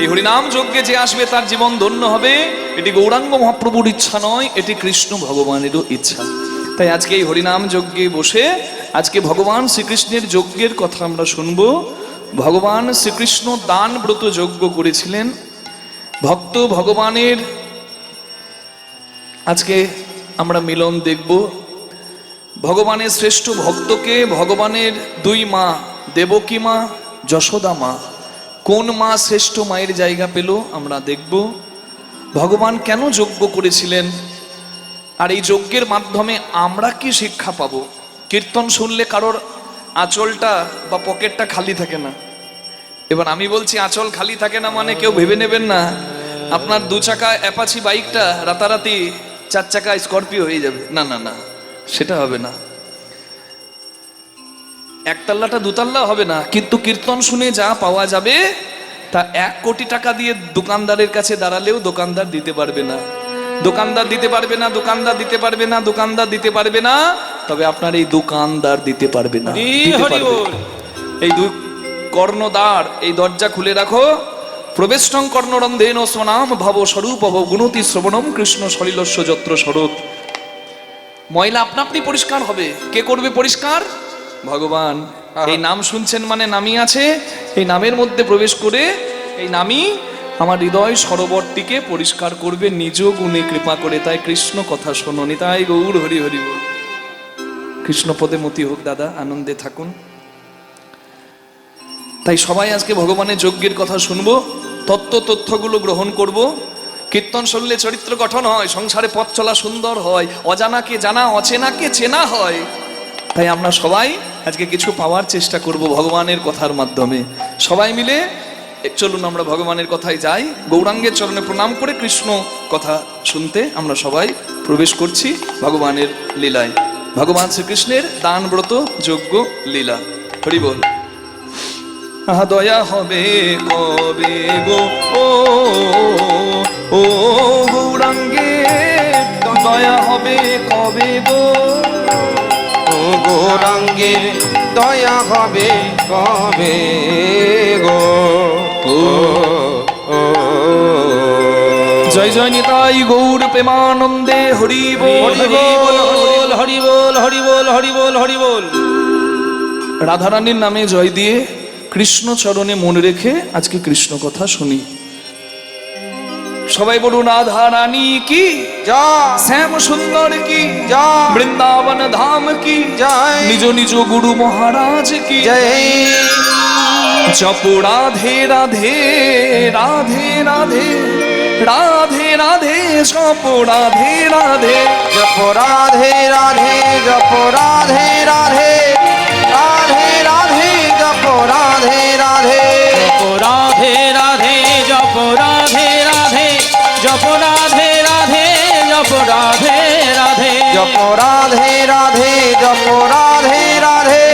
এই হরিনাম যজ্ঞে যে আসবে তার জীবন ধন্য হবে। এটি গৌরাঙ্গ মহাপ্রভুর ইচ্ছা নয়, এটি কৃষ্ণ ভগবানেরও ইচ্ছা। তাই আজকে এই হরিনাম যজ্ঞে বসে আজকে ভগবান শ্রীকৃষ্ণের যজ্ঞের কথা আমরা শুনব। ভগবান শ্রীকৃষ্ণ দান ব্রত যজ্ঞ করেছিলেন। ভক্ত ভগবানের আজকে আমরা মিলন দেখব। ভগবানের শ্রেষ্ঠ ভক্তকে ভগবানের দুই মা, দেবকী মা, যশোদা মা, কোন মা শ্রেষ্ঠ মায়ের জায়গা পেল আমরা দেখব। ভগবান কেন যজ্ঞ করেছিলেন, আর এই যজ্ঞের মাধ্যমে আমরা কি শিক্ষা পাব। কীর্তন শুনলে কারোর আঁচলটা বা পকেটটা খালি থাকে না। এবার আমি বলছি আঁচল খালি থাকে না মানে কেউ ভেবে নেবেন না আপনার দু চাকা অ্যাপাচি বাইকটা রাতারাতি চার চাকা স্করপিও হয়ে যাবে। না না না, সেটা হবে না। একতলাটা দুতলা হবে না, কিন্তু কীর্তন শুনে যা পাওয়া যাবে তা 1 কোটি টাকা দিয়ে দোকানদারের কাছে দাঁড়ালেও দোকানদার দিতে পারবে না। দোকানদার দিতে পারবে না, দোকানদার দিতে পারবে না, দোকানদার দিতে পারবে না। তবে আপনার এই দোকানদার দিতে পারবে না। এই দুই কর্ণদ্বার, এই দরজা খুলে রাখো। প্রবেষ্টং কর্ণরন্ধেন স্বনাম ভাব স্বরূপ গুণতি শ্রবণম কৃষ্ণ সলিলস্য যত্র শরৎ। ময়লা আপনা আপনি পরিষ্কার হবে। কে করবে পরিষ্কার? ভগবান। এই নাম শুনছেন মানে নামই আছে। এই নামের মধ্যে প্রবেশ করে এই নামই আমার হৃদয় সরোবরটিকে পরিষ্কার করবে নিজ গুণে কৃপা করে। তাই কৃষ্ণ কথা শোনো। নিতাই গৌর হরি হরি বল। কৃষ্ণ পদে মতি হোক দাদা, আনন্দে থাকুন। তাই সবাই আজকে ভগবানের যজ্ঞের কথা শুনবো, তথ্যগুলো গ্রহণ করব। কীর্তন শুনলে চরিত্র গঠন হয়, সংসারে পথ চলা সুন্দর হয়, অজানাকে জানা, অচেনাকে চেনা হয়। তাই আমরা সবাই আজকে কিছু পাওয়ার চেষ্টা করব ভগবানের কথার মাধ্যমে। সবাই মিলে চলুন আমরা ভগবানের কথায় যাই। গৌরাঙ্গের চরণে প্রণাম করে কৃষ্ণ কথা শুনতে আমরা সবাই প্রবেশ করছি ভগবানের লীলায়। ভগবান শ্রীকৃষ্ণের দান ব্রত যজ্ঞ লীলা। হরি বল। দয়া হবে কবে গো ও গৌরাঙ্গে, দয়া হবে কবে গো ও গৌরাঙ্গে, দয়া হবে কবে গো। জয় জয় নিতাই গৌর প্রেমানন্দে হরি বল হরি বল হরি বল হরি বল হরি বল হরি বল। রাধারানীর নামে জয় দিয়ে কৃষ্ণ চরণে মনে রেখে আজকে কৃষ্ণ কথা শুনি। সবাই বলুন রাধা রানী কি জয়, শ্যাম সুন্দর কি জয়, বৃন্দাবন ধাম কি জয়, নিজ নিজ গুরু মহারাজ কি জয়। জপ রাধে রাধে রাধে রাধে রাধে রাধে, জপ রাধে রাধে, জপ রাধে রাধে, জপ রাধে রাধে, রাধে রাধে, জপ রাধে রাধে, জপ রাধে রাধে, জপ রাধে রাধে, জপ রাধে রাধে, জপ রাধে রাধে, জপ রাধে রাধে, জপ রাধে রাধে,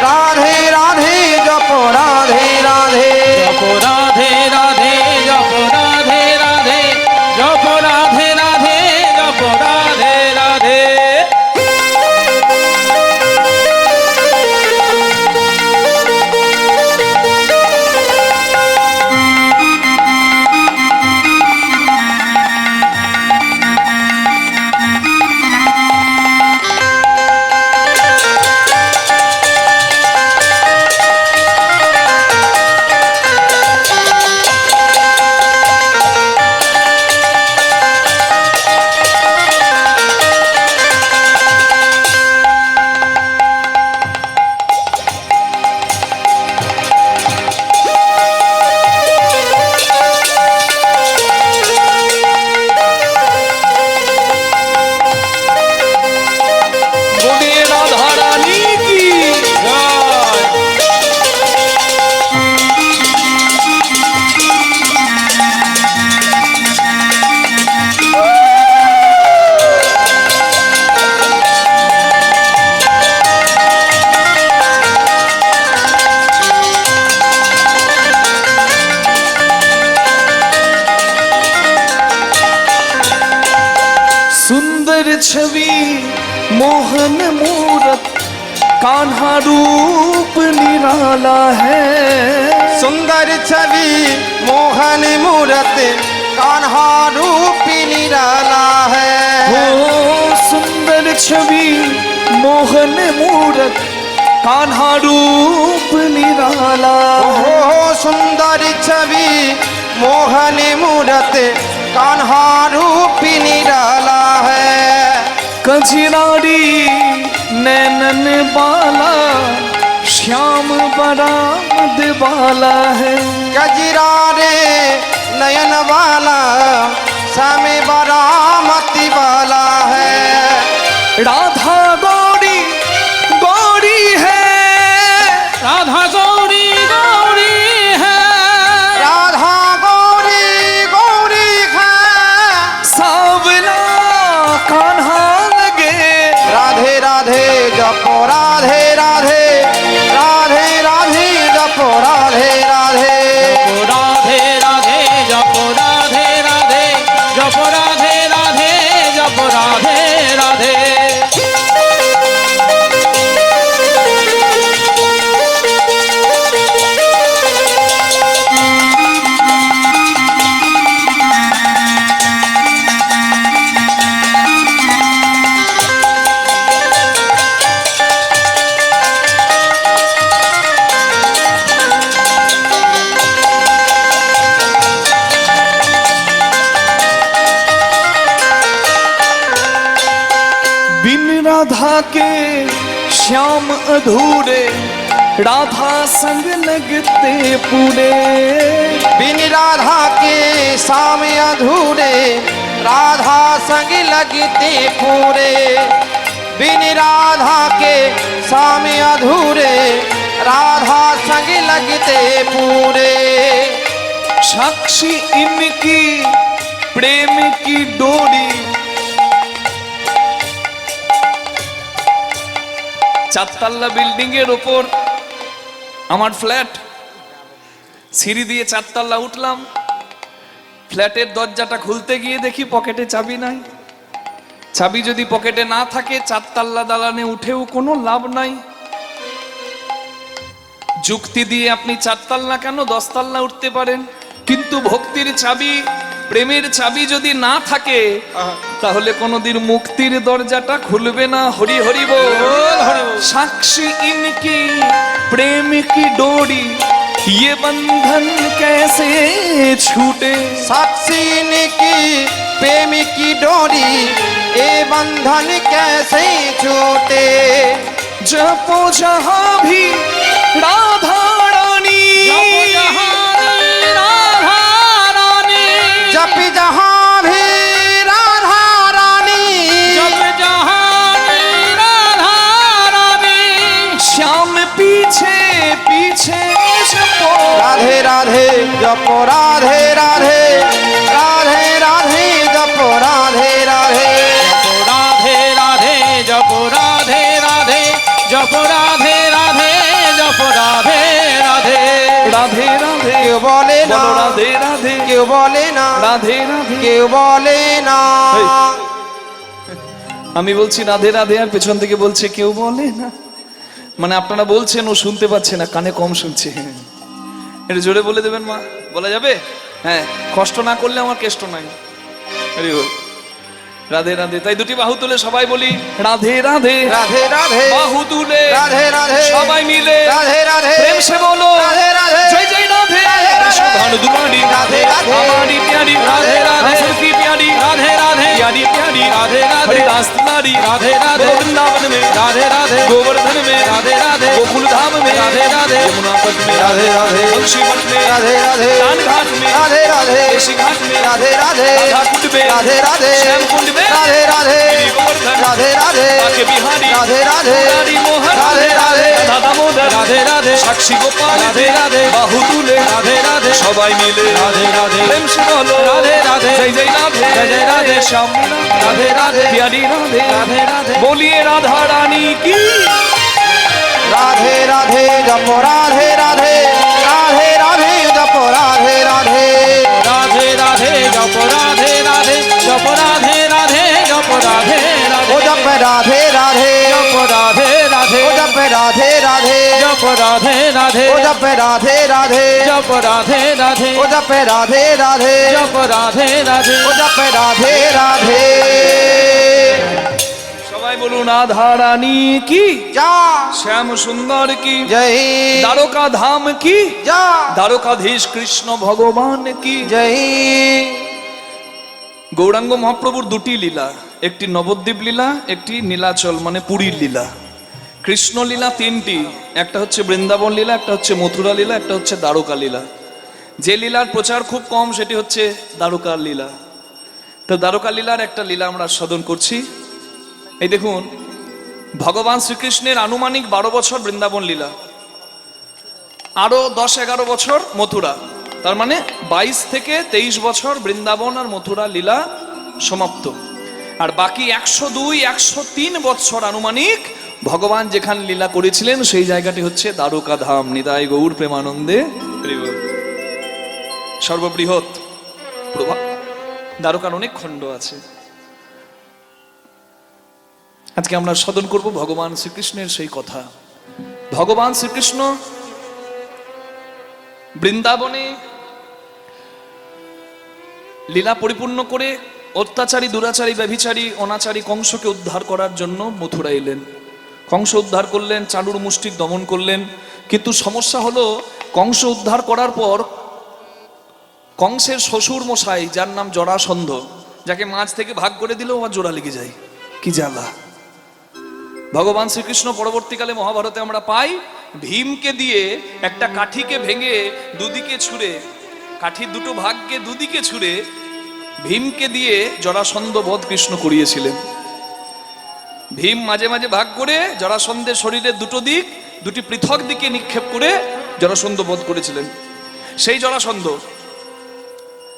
রাধে রাধে, জপ রাধে রাধে, জপ রাধে রাধে, জপ রাধে রাধে, জপ রাধে রাধে, জপ রাধে রাধে। छवि मोहन मूरत कान्हा रूप निराला है। सुंदर छवि मोहन मूरत कान्हा रूप निराला है। हो सुंदर छवि मोहन मूरत कान्हा रूप निराला। हो सुंदर छवि मोहन मूरत कान्हा रूप निराला है। कजरारी नैनन बाला श्याम बड़ा मदवाला है। गजरारे नयन वाला समय बरामती वाला है। राधा गौरी गौरी है। राधा गौरी गौरी है। राधा गौरी गौरी है। सावला कान्हा लगे। राधे राधे जपो राधे राधे राधे राधे जपो राधे राधे। राधे राधे जपो राधे राधे जपो राधे राधे जपो राधे राधे। बिन राधा के श्याम अधूरे राधा संग लगते पूरे। बिन राधा के शाम अधूरे राधा संग लगते पूरे। बिन राधा के शाम अधूरे राधा संग लगते पूरे। साक्षी इनकी प्रेम की डोरी। চারতলা বিল্ডিং এর উপর আমার ফ্ল্যাট। সিঁড়ি দিয়ে চারতলা উঠলাম। ফ্ল্যাটের দরজাটা খুলতে গিয়ে দেখি পকেটে চাবি নাই। চাবি যদি পকেটে না থাকে চারতলা দালানে উঠেও কোনো লাভ নাই। যুক্তি দিয়ে আপনি চারতলা কেন 10 তলা উঠতে পারেন, কিন্তু ভক্তির চাবি প্রেমের চাবি যদি না থাকে তাহলে কোনোদিন মুক্তির দরজাটা খুলবে না। হরি হরি বল। সাক্ষী ইনকি প্রেম কি ডোরি ये बंधन कैसे छूटे। साक्षी की प्रेम की डोरी ये बंधन कैसे छूटे। जपो जहां भी राधा रानी। जपो जहाँ राधा रानी। जप जहाँ भी राधा रानी। जप जहाँ राधा रानी। श्याम पीछे पीछे जपो। राधे राधे जपो राधे राधे राधे राधे जपो राधे राधे। राधे राधे जपो राधे राधे जपो राधे राधे जपो राधे राधे। राधे राधे क्यों बोले ना बोलो राधे राधे। क्यों बोले ना राधे राधे। क्यों बोले ना। আমি বলছি রাধে রাধে আর পেছন থেকে বলছে কেউ বলে না। মানে আপনারা বলছেন ও শুনতে পাচ্ছে না, কানে কম শুনছে। এটা জোরে বলে দেবেন মা, বলা যাবে? হ্যাঁ, কষ্ট না করলে আমার কেষ্ট নাই। হরি বল। রাধে রাধে। তাই দুটি বাহু তুলে সবাই বলি রাধে রাধে। राधे राधे বাহু তুলে राधे राधे সবাই মিলে राधे राधे প্রেম সে বলো राधे राधे জয় জয় রাধে। राधे राधे। সুধান দুলারি राधे राधे। हमारी प्यारी राधे राधे। सबकी प्यारी राधे राधे। प्यारी प्यारी राधे राधे। हरिदास दुलारी राधे राधे। वृंदावन में राधे राधे। गोवर्धन में राधे राधे। गोकुल धाम में राधे राधे। यमुना तट में राधे राधे। बंशी मठ में राधे राधे कान घाट में राधे राधे ऋषि घाट में राधे राधे राधा कुंड में राधे राधे श्याम कुंड में राधे राधे गिरि गोवर्धन राधे राधे बाके बिहारी राधे राधे मुरारी मोहन राधे राधे राधा दामोदर राधे राधे। साक्षी गोपाल राधे राधे। बाहु तुले राधे राधे। সবাই মিলে राधे राधे। प्रेम से बोलो राधे राधे। जय जय राधे जय जय राधे। श्याम राधे राधे। प्यारी राधे राधे राधे। बोलिए राधा रानी की। राधे राधे जपो राधे राधे राधे राधे जपो राधे राधे। राधे राधे जपो राधे राधे जपो राधे राधे जपो राधे ओ राधे जप राधे राधे जपो राधे राधे ओ जप রাধে রাধে জপ রাধে রাধে ও জপে রাধে রাধে জপ রাধে রাধে ও জপে রাধে রাধে জপ রাধে রাধে ও জপে রাধে রাধে সবাই বলুন রাধা রানী কি, যা শ্যাম সুন্দর কি, জয় দ্বারকা ধাম কি, যা দ্বারকাধীশ কৃষ্ণ ভগবান কি। জয় গৌরাঙ্গ মহাপ্রভুর দুটি লীলা, একটি নবদ্বীপ লীলা, একটি নীলাচল মানে পুরীর লীলা। কৃষ্ণ লীলা তিনটি, একটা হচ্ছে বৃন্দাবন লীলা, একটা হচ্ছে মথুরা লীলা, একটা হচ্ছে দ্বারকা লীলা। যে লীলার প্রচার খুব কম সেটি হচ্ছে দ্বারকার লীলা। তো দ্বারকা লীলার একটা লীলা আমরা সাধন করছি। এই দেখুন, ভগবান শ্রীকৃষ্ণের আনুমানিক 12 বছর বৃন্দাবন লীলা, আরো 10-11 বছর মথুরা, তার মানে 22 থেকে 23 বছর বৃন্দাবন আর মথুরা লীলা সমাপ্ত। আর বাকি 102-103 বছর আনুমানিক ভগবান যেখানে লীলা করেছিলেন সেই জায়গাটি হচ্ছে দ্বারকা ধাম। নিতাই গৌর প্রেমানন্দে সর্ববৃহৎ প্রভা। দ্বারকার অনেক খণ্ড আছে। আজকে আমরা সাধন করব ভগবান শ্রীকৃষ্ণের সেই কথা। ভগবান শ্রীকৃষ্ণ বৃন্দাবনে লীলা পরিপূর্ণ করে অত্যাচারী, দুরাচারী, ব্যভিচারী, অনাচারী কংসকে উদ্ধার করার জন্য মথুরা এলেন। কংস উদ্ধার করলেন, চাণুর মুষ্টিক দমন করলেন। কিন্তু সমস্যা হলো, কংস উদ্ধার করার পর কংসের শ্বশুর মশাই, যার নাম জরাসন্ধ, যাকে মাঝ থেকে ভাগ করে দিলেও আমার জোড়া লেগে যায়, কি জ্বালা। ভগবান শ্রীকৃষ্ণ পরবর্তীকালে মহাভারতে আমরা পাই, ভীমকে দিয়ে একটা কাঠিকে ভেঙে দুদিকে ছুঁড়ে, কাঠির দুটো ভাগকে দুদিকে ছুঁড়ে ভীমকে দিয়ে জরাসন্ধ বধ কৃষ্ণ করিয়েছিলেন। ভীম মাঝে মাঝে ভাগ করে জরাসন্ধের শরীরের দুটো দিক, দুটি পৃথক দিকে নিক্ষেপ করে জরাসন্ধ বধ করেছিলেন। সেই জরাসন্ধ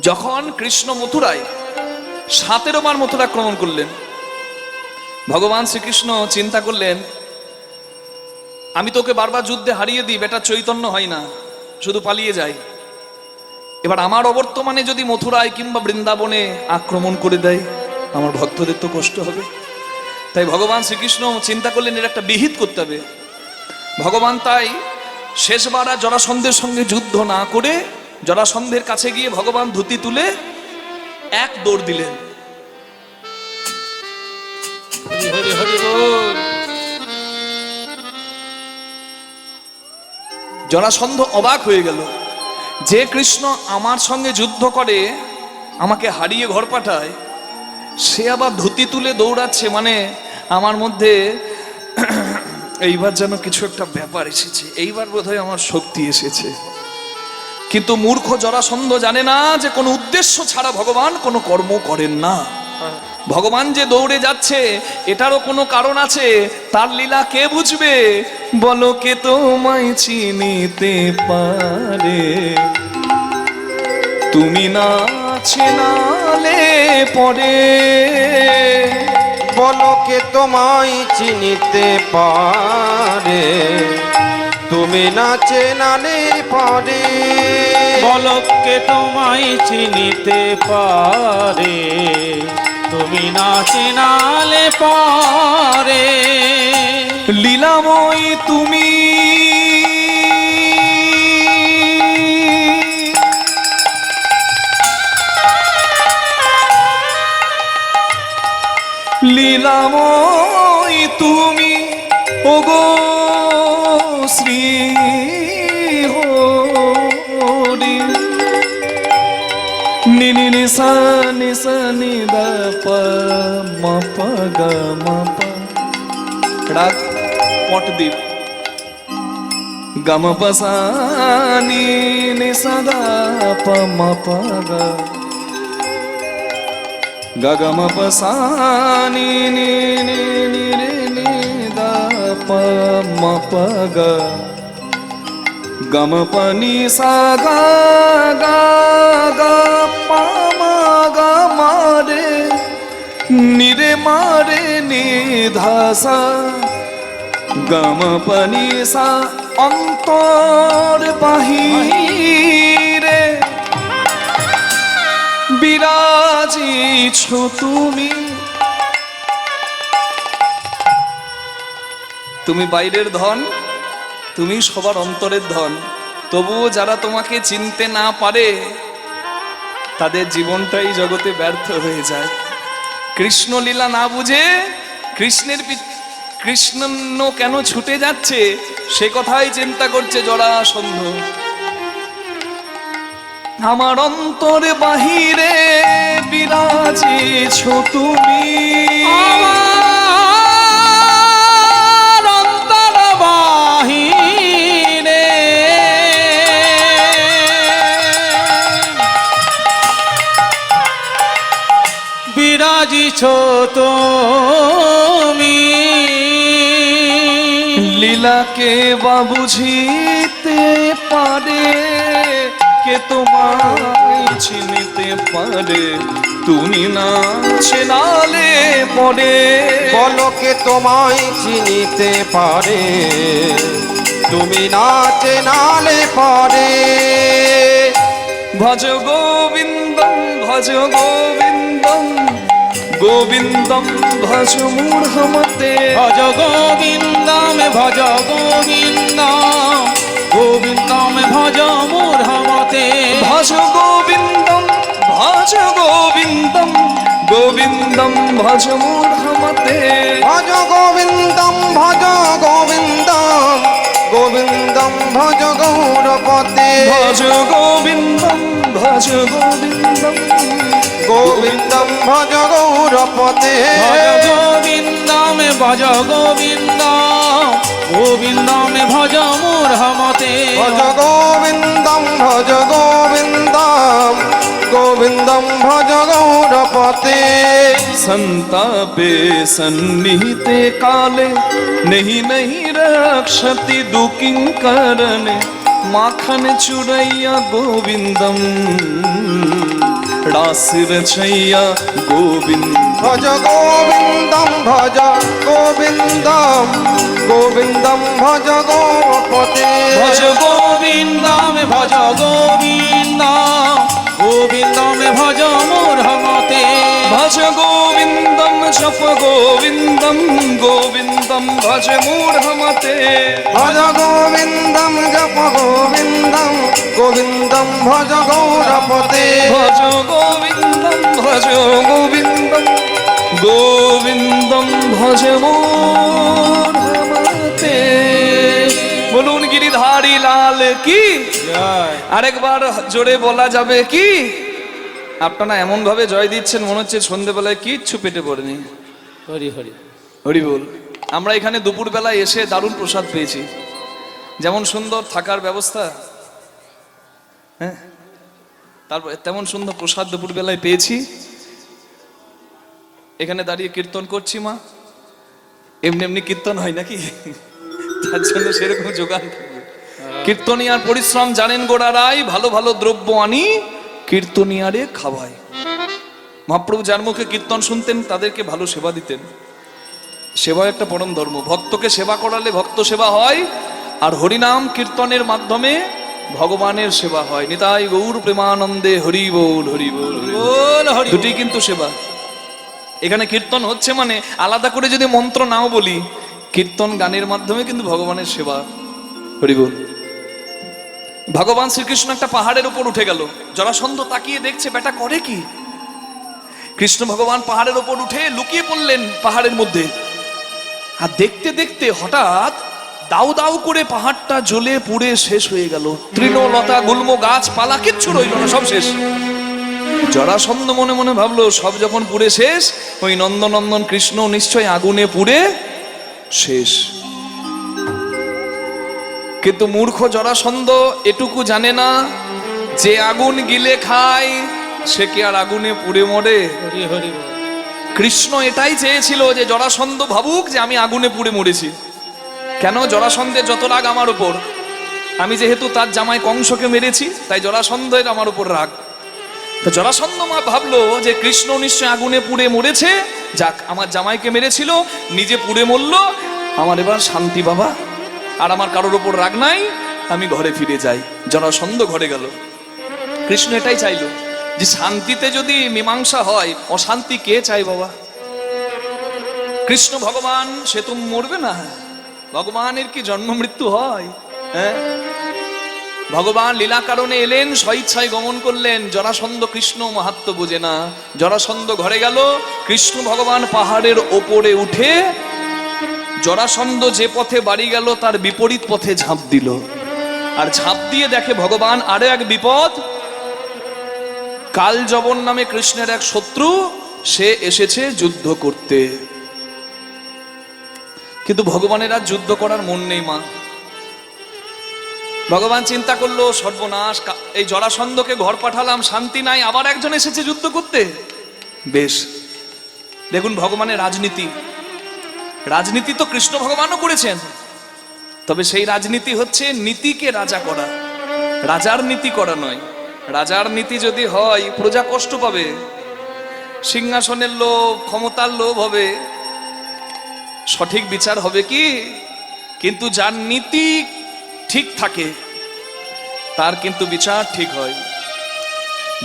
যখন কৃষ্ণ মথুরায় 17 বার মথুরা আক্রমণ করলেন, ভগবান শ্রীকৃষ্ণ চিন্তা করলেন, আমি তোকে বারবার যুদ্ধে হারিয়ে দিই, বেটা চৈতন্য হয় না, শুধু পালিয়ে যায়। এবার আমার অবর্তমানে যদি মথুরায় কিংবা বৃন্দাবনে আক্রমণ করে দেয়, আমার ভক্তদের তো কষ্ট হবে। তাই ভগবান শ্রীকৃষ্ণ চিন্তা করলেন এর একটা বিহিত করতে হবে। ভগবান তাই শেষবার আর জরাসন্ধের সঙ্গে যুদ্ধ না করে জরাসন্ধের কাছে গিয়ে ভগবান ধুতি তুলে এক দৌড় দিলেন। হরি হরি বল। জরাসন্ধ অবাক হয়ে গেল, যে কৃষ্ণ আমার সঙ্গে যুদ্ধ করে আমাকে হারিয়ে ঘর পাঠায়, সে আবার ধুতি তুলে দৌড়াচ্ছে, মানে আমার মধ্যে এইবার যেন কিছু একটা ব্যাপার এসেছে, এইবার বোধহয় আমার শক্তি এসেছে। কিন্তু মূর্খ জরাসন্ধ জানে না যে কোনো উদ্দেশ্য ছাড়া ভগবান কোনো কর্ম করেন না। ভগবান যে দৌড়ে যাচ্ছে এটারও কোনো কারণ আছে, তার লীলা কে বুঝবে? বলো কে তোমায় চিনিতে পারে, তুমি না চেনালে পরে। বলো কে তোমায় চিনিতে পারে, তুমি না চেনালে পারে। বলো কে তোমায় চিনিতে পারে, তুমি না চেনালে পারে। লীলাময় তুমি, লীলাময় তুমি, ওগো শ্রী হরি। নিনি নিসা নিসা নিদা প ম প গ ম প। রাগ পটদ্বীপ। গম প সা নি নি সা দা প ম প গ। গ গ ম প সা নি নি নি নি রে নি দা প ম প গ। গম প নি সা গা গা গা প ম গ ম রে নি রে ম রে নি ধা সা। গম প নি সা অন্তর বাহিরে বিরাজিছ তুমি। তুমি বাইরের ধন, তুমি সবার অন্তরের ধন। তবুও যারা তোমাকে চিনতে না পারে তাদের জীবনটাই জগতে ব্যর্থ হয়ে যায়। কৃষ্ণ লীলা না বুঝে কৃষ্ণ কেন ছুটে যাচ্ছে সে কথাই চিন্তা করছে জরাসন্ধ। আমার অন্তর বাহিরে বিরাজিছ তুমি, আমার অন্তর বাহিরে বিরাজিছ তুমি, লীলাকে বা বুঝিতে পারে কে তোমায় চিনিতে পারে, তুমি না চেনালে পরে। বলো কে তোমায় চিনিতে পারে, তুমি না চেনালে পরে। ভজ গোবিন্দম ভজ গোবিন্দম, গোবিন্দম ভজ মূঢ়মতে। ভজ গোবিন্দম ভজ গোবিন্দম, গোবিন্দম ভজ মূঢ়মতে। ভজ গোবিন্দম ভজ গোবিন্দম, গোবিন্দম ভজ মূঢ়মতে। ভজ গোবিন্দম ভজ গোবিন্দম, গোবিন্দম ভজ গৌরপতে। ভজ গোবিন্দম ভজ গোবিন্দম, গোবিন্দম ভজ গৌরপতে। ভজ গোবিন্দম ভজ গোবিন্দম, গোবিন্দম ভজ মূঢ়মতে। ভজ গোবিন্দম ভজ গোবিন্দম, গোবিন্দম ভজ গৌরপতে। संतापे सन्निहिते काले नहीं नहीं रक्षति दुकिंकरने, माखन चुरैया गोविंदम रासिर छैया गोविंद। भज गोविंदम भज गोविंदम, गोविंदम भज गौरपते। ভজ গোবিন্দম ভজ গোবিন্দম, গোবিন্দম ভজ মূঢ়মতে। भज गोविंदम जप गोविंदम, गोविंदम भज मूढ़मते। भज गोविंदम जप गोविंदम, गोविंदम भज गौरपते। भज गोविंदम भज गोविंदम, गोविंदम भज मूढ़मते। বলুন গিরিধারী লাল কি। আরেকবার জোরে বলা যাবে কি? আপনারা এমন ভাবে জয় দিচ্ছেন মনে হচ্ছে সন্ধ্যেবেলায় কিচ্ছু পেটে পড়েনি। হরি হরি হরি বল। আমরা এখানে দুপুর বেলায় এসে দারুণ প্রসাদ পেয়েছি, যেমন সুন্দর থাকার ব্যবস্থা, হ্যাঁ তারপর তেমন সুন্দর প্রসাদ দুপুর বেলায় পেয়েছি। এখানে দাঁড়িয়ে কীর্তন করছি মা, এমনি এমনি কীর্তন হয় নাকি? তার জন্য সেরকম যোগান থাকবে। কীর্তনিয়ার পরিশ্রম জানেন গোড়ারাই, ভালো ভালো দ্রব্য আনি কীর্তনিয়ারে খাওয়ায়। মহাপ্রভু যার মুখে কীর্তন শুনতেন তাদেরকে ভালো সেবা দিতেন। সেবা একটা পরম ধর্ম, ভক্তকে সেবা করালে ভক্ত সেবা হয়, আর হরিনাম কীর্তনের মাধ্যমে ভগবানের সেবা হয়। নিতাই গৌর প্রেমানন্দে হরি বল হরি বল হরি বল। বল হরি। দুটি কিন্তু সেবা। এখানে কীর্তন হচ্ছে মানে আলাদা করে যদি মন্ত্র নাও বলি, কীর্তন গানের মাধ্যমে কিন্তু ভগবানের সেবা। হরি বল। ভগবান শ্রীকৃষ্ণ একটা পাহাড়ের উপর উঠে গেল, জরাসন্ধ তাকিয়ে দেখছে বেটা করে কি। কৃষ্ণ ভগবান পাহাড়ের উপর উঠে লুকিয়ে পড়লেন পাহাড়ের মধ্যে, আর দেখতে দেখতে হঠাৎ দাউ দাউ করে পাহাড়টা জ্বলে পুড়ে শেষ হয়ে গেল। তৃণলতা গুল্ম গাছপালা কিচ্ছু রইল না, সব শেষ। জরাসন্ধ মনে মনে ভাবলো সব যখন পুড়ে শেষ, ওই নন্দনন্দন কৃষ্ণ নিশ্চয় আগুনে পুড়ে শেষ। কিন্তু মূর্খ জরাসন্ধ এটুকু জানে না যে আগুন গিলে খায় সে কি আর আগুনে পুড়ে মরে? হরি হরি বল। কৃষ্ণ এটাই চেয়েছিল যে জরাসন্ধ ভাবুক যে আমি আগুনে পুড়ে মরেছি। কেন? জরাসন্ধের যত রাগ আমার উপর, আমি যেহেতু তার জামাই কংসকে মেরেছি তাই জরাসন্ধের আমার উপর রাগ। তো জরাসন্ধ মা ভাবলো যে কৃষ্ণ নিশ্চয় আগুনে পুড়ে মরেছে, যাক আমার জামাইকে মেরেছিল, নিজে পুড়ে মরল, আমার এবার শান্তি বাবা, আর আমার কারোর উপর রাগ নাই, আমি ঘরে ফিরে যাই। জরাসন্ধ ঘরে গেল। কৃষ্ণ এটাই চাইলো যে শান্তিতে যদি মীমাংসা হয়, অশান্তি কে চাই বাবা? কৃষ্ণ ভগবান সে তো মরবে না, ভগবানের কি জন্ম মৃত্যু হয়? হ্যাঁ, ভগবান লীলা কারণে এলেন, স্বইচ্ছায় গমন করলেন। জরাসন্ধ কৃষ্ণ মাহাত্ম্য বোঝে না। জরাসন্ধ ঘরে গেল, কৃষ্ণ ভগবান পাহাড়ের ওপরে উঠে জরাসন্ধ যে পথে বাড়ি গেল তার বিপরীত পথে ঝাঁপ দিল। আর ঝাঁপ দিয়ে দেখে ভগবান আরো এক বিপদ, কালযবন নামে কৃষ্ণের এক শত্রু, সে এসেছে যুদ্ধ করতে। কিন্তু ভগবানের আর যুদ্ধ করার মন নেই মা। ভগবান চিন্তা করলো, সর্বনাশ, এই জরাসন্ধকে ঘর পাঠালাম, শান্তি নাই, আবার একজন এসেছে যুদ্ধ করতে। বেশ, দেখুন ভগবানের রাজনীতি। রাজনীতি তো কৃষ্ণ ভগবানও করেছেন, তবে সেই রাজনীতি হচ্ছে নীতিকে রাজা করা, রাজার নীতি করা নয়। রাজার নীতি যদি হয় প্রজা কষ্ট পাবে, সিংহাসনের লোভ, ক্ষমতার লোভ হবে, সঠিক বিচার হবে কি? কিন্তু যার নীতি ঠিক থাকে তার কিন্তু বিচার ঠিক হয়।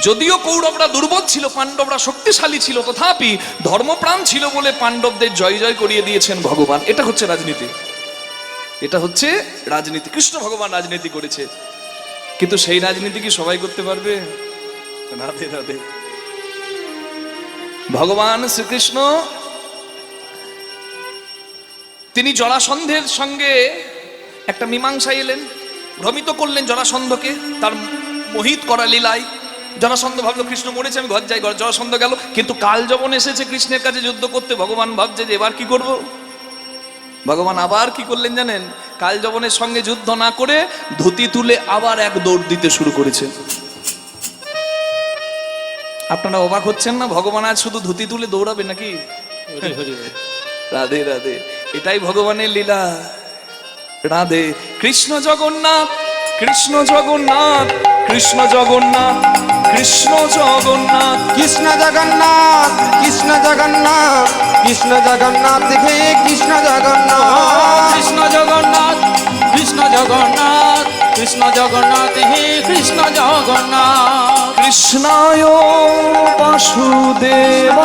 যদিও কৌরবরা দুর্বল ছিল, পাণ্ডবরা শক্তিশালী ছিল, তথাপি ধর্মপ্রাণ ছিল বলে পাণ্ডবদের জয় জয় করিয়ে দিয়েছেন ভগবান। এটা হচ্ছে রাজনীতি, এটা হচ্ছে রাজনীতি। কৃষ্ণ ভগবান রাজনীতি করেছে, কিন্তু সেই রাজনীতি কি সবাই করতে পারবে? রাধে রাধে। ভগবান শ্রীকৃষ্ণ তিনি জরাসন্ধের সঙ্গে একটা মীমাংসায় এলেন, ভ্রমিত করলেন জরাসন্ধকে তার মোহিত করা লীলায়। জরাসন্ধ ভাবলো কৃষ্ণ মরেছে, আমি ঘর যাই। জরাসন্ধ গেল, কিন্তু কালযবন এসেছে কৃষ্ণের কাছে যুদ্ধ করতে। ভগবান ভাবছে যে এবার কি করব। ভগবান আবার কি করলেন জানেন? কালযবনের সঙ্গে যুদ্ধ না করে ধুতি তুলে আবার এক দৌড় দিতে শুরু করেছেন। আপনারা অবাক হচ্ছেন না? ভগবান আজ শুধু ধুতি তুলে দৌড়াবে নাকি? রাধে রাধে, এটাই ভগবানের লীলা। রাধে কৃষ্ণ জগন্নাথ, কৃষ্ণ জগন্নাথ, কৃষ্ণ জগন্নাথ, কৃষ্ণ জগন্নাথ, কৃষ্ণ জগন্নাথ, কৃষ্ণ জগন্নাথ, কৃষ্ণ জগন্নাথ হে কৃষ্ণ জগন্নাথ, কৃষ্ণ জগন্নাথ, কৃষ্ণ জগন্নাথ, কৃষ্ণ জগন্নাথ হে কৃষ্ণ জগন্নাথ। কৃষ্ণায় বাসুদেবায়,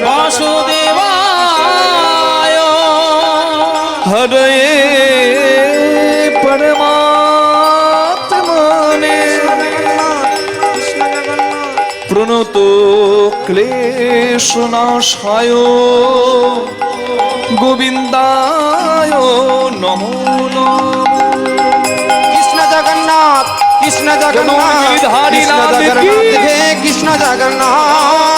বাসুদেবায়, হরে পরমাত্মনে, কৃষ্ণ জগন্নাথ, প্রণত ক্লেশনাশায় গোবিন্দায় নমো নমঃ। কৃষ্ণ জগন্নাথ, কৃষ্ণ জগন্নাথ, কৃষ্ণ জগন্নাথ হে কৃষ্ণ জগন্নাথ,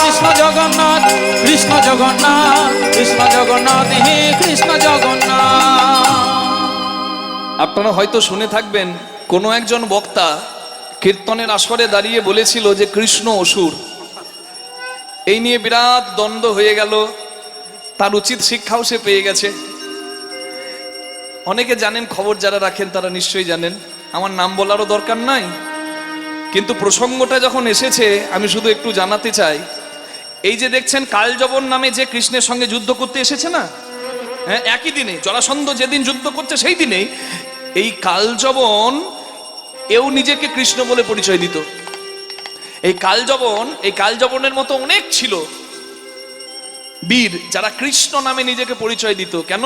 কৃষ্ণ জগন্নাথ, কৃষ্ণ জগন্নাথ, কৃষ্ণ জগন্নাথ হে কৃষ্ণ জগন্নাথ। আপনারা হয়তো শুনে থাকবেন, কোনো একজন বক্তা কীর্তনের আসরে দাঁড়িয়ে বলেছিল যে কৃষ্ণ অসুর। এই নিয়ে বিরাট দ্বন্দ্ব হয়ে গেল, তার উচিত শিক্ষাও সে পেয়ে গেছে। অনেকে জানেন, খবর যারা রাখেন তারা নিশ্চয়ই জানেন, আমার নাম বলারও দরকার নাই। কিন্তু প্রসঙ্গটা যখন এসেছে আমি শুধু একটু জানাতে চাই, এই যে দেখছেন কালযবন নামে যে কৃষ্ণের সঙ্গে যুদ্ধ করতে এসেছে না, হ্যাঁ, একই দিনে জরাসন্ধ যেদিন যুদ্ধ করছে সেই দিনেই এই কালযবন এও নিজেকে কৃষ্ণ বলে পরিচয় দিত। এই কালযবনের মতো অনেক ছিল বীর যারা কৃষ্ণ নামে নিজেকে পরিচয় দিত। কেন?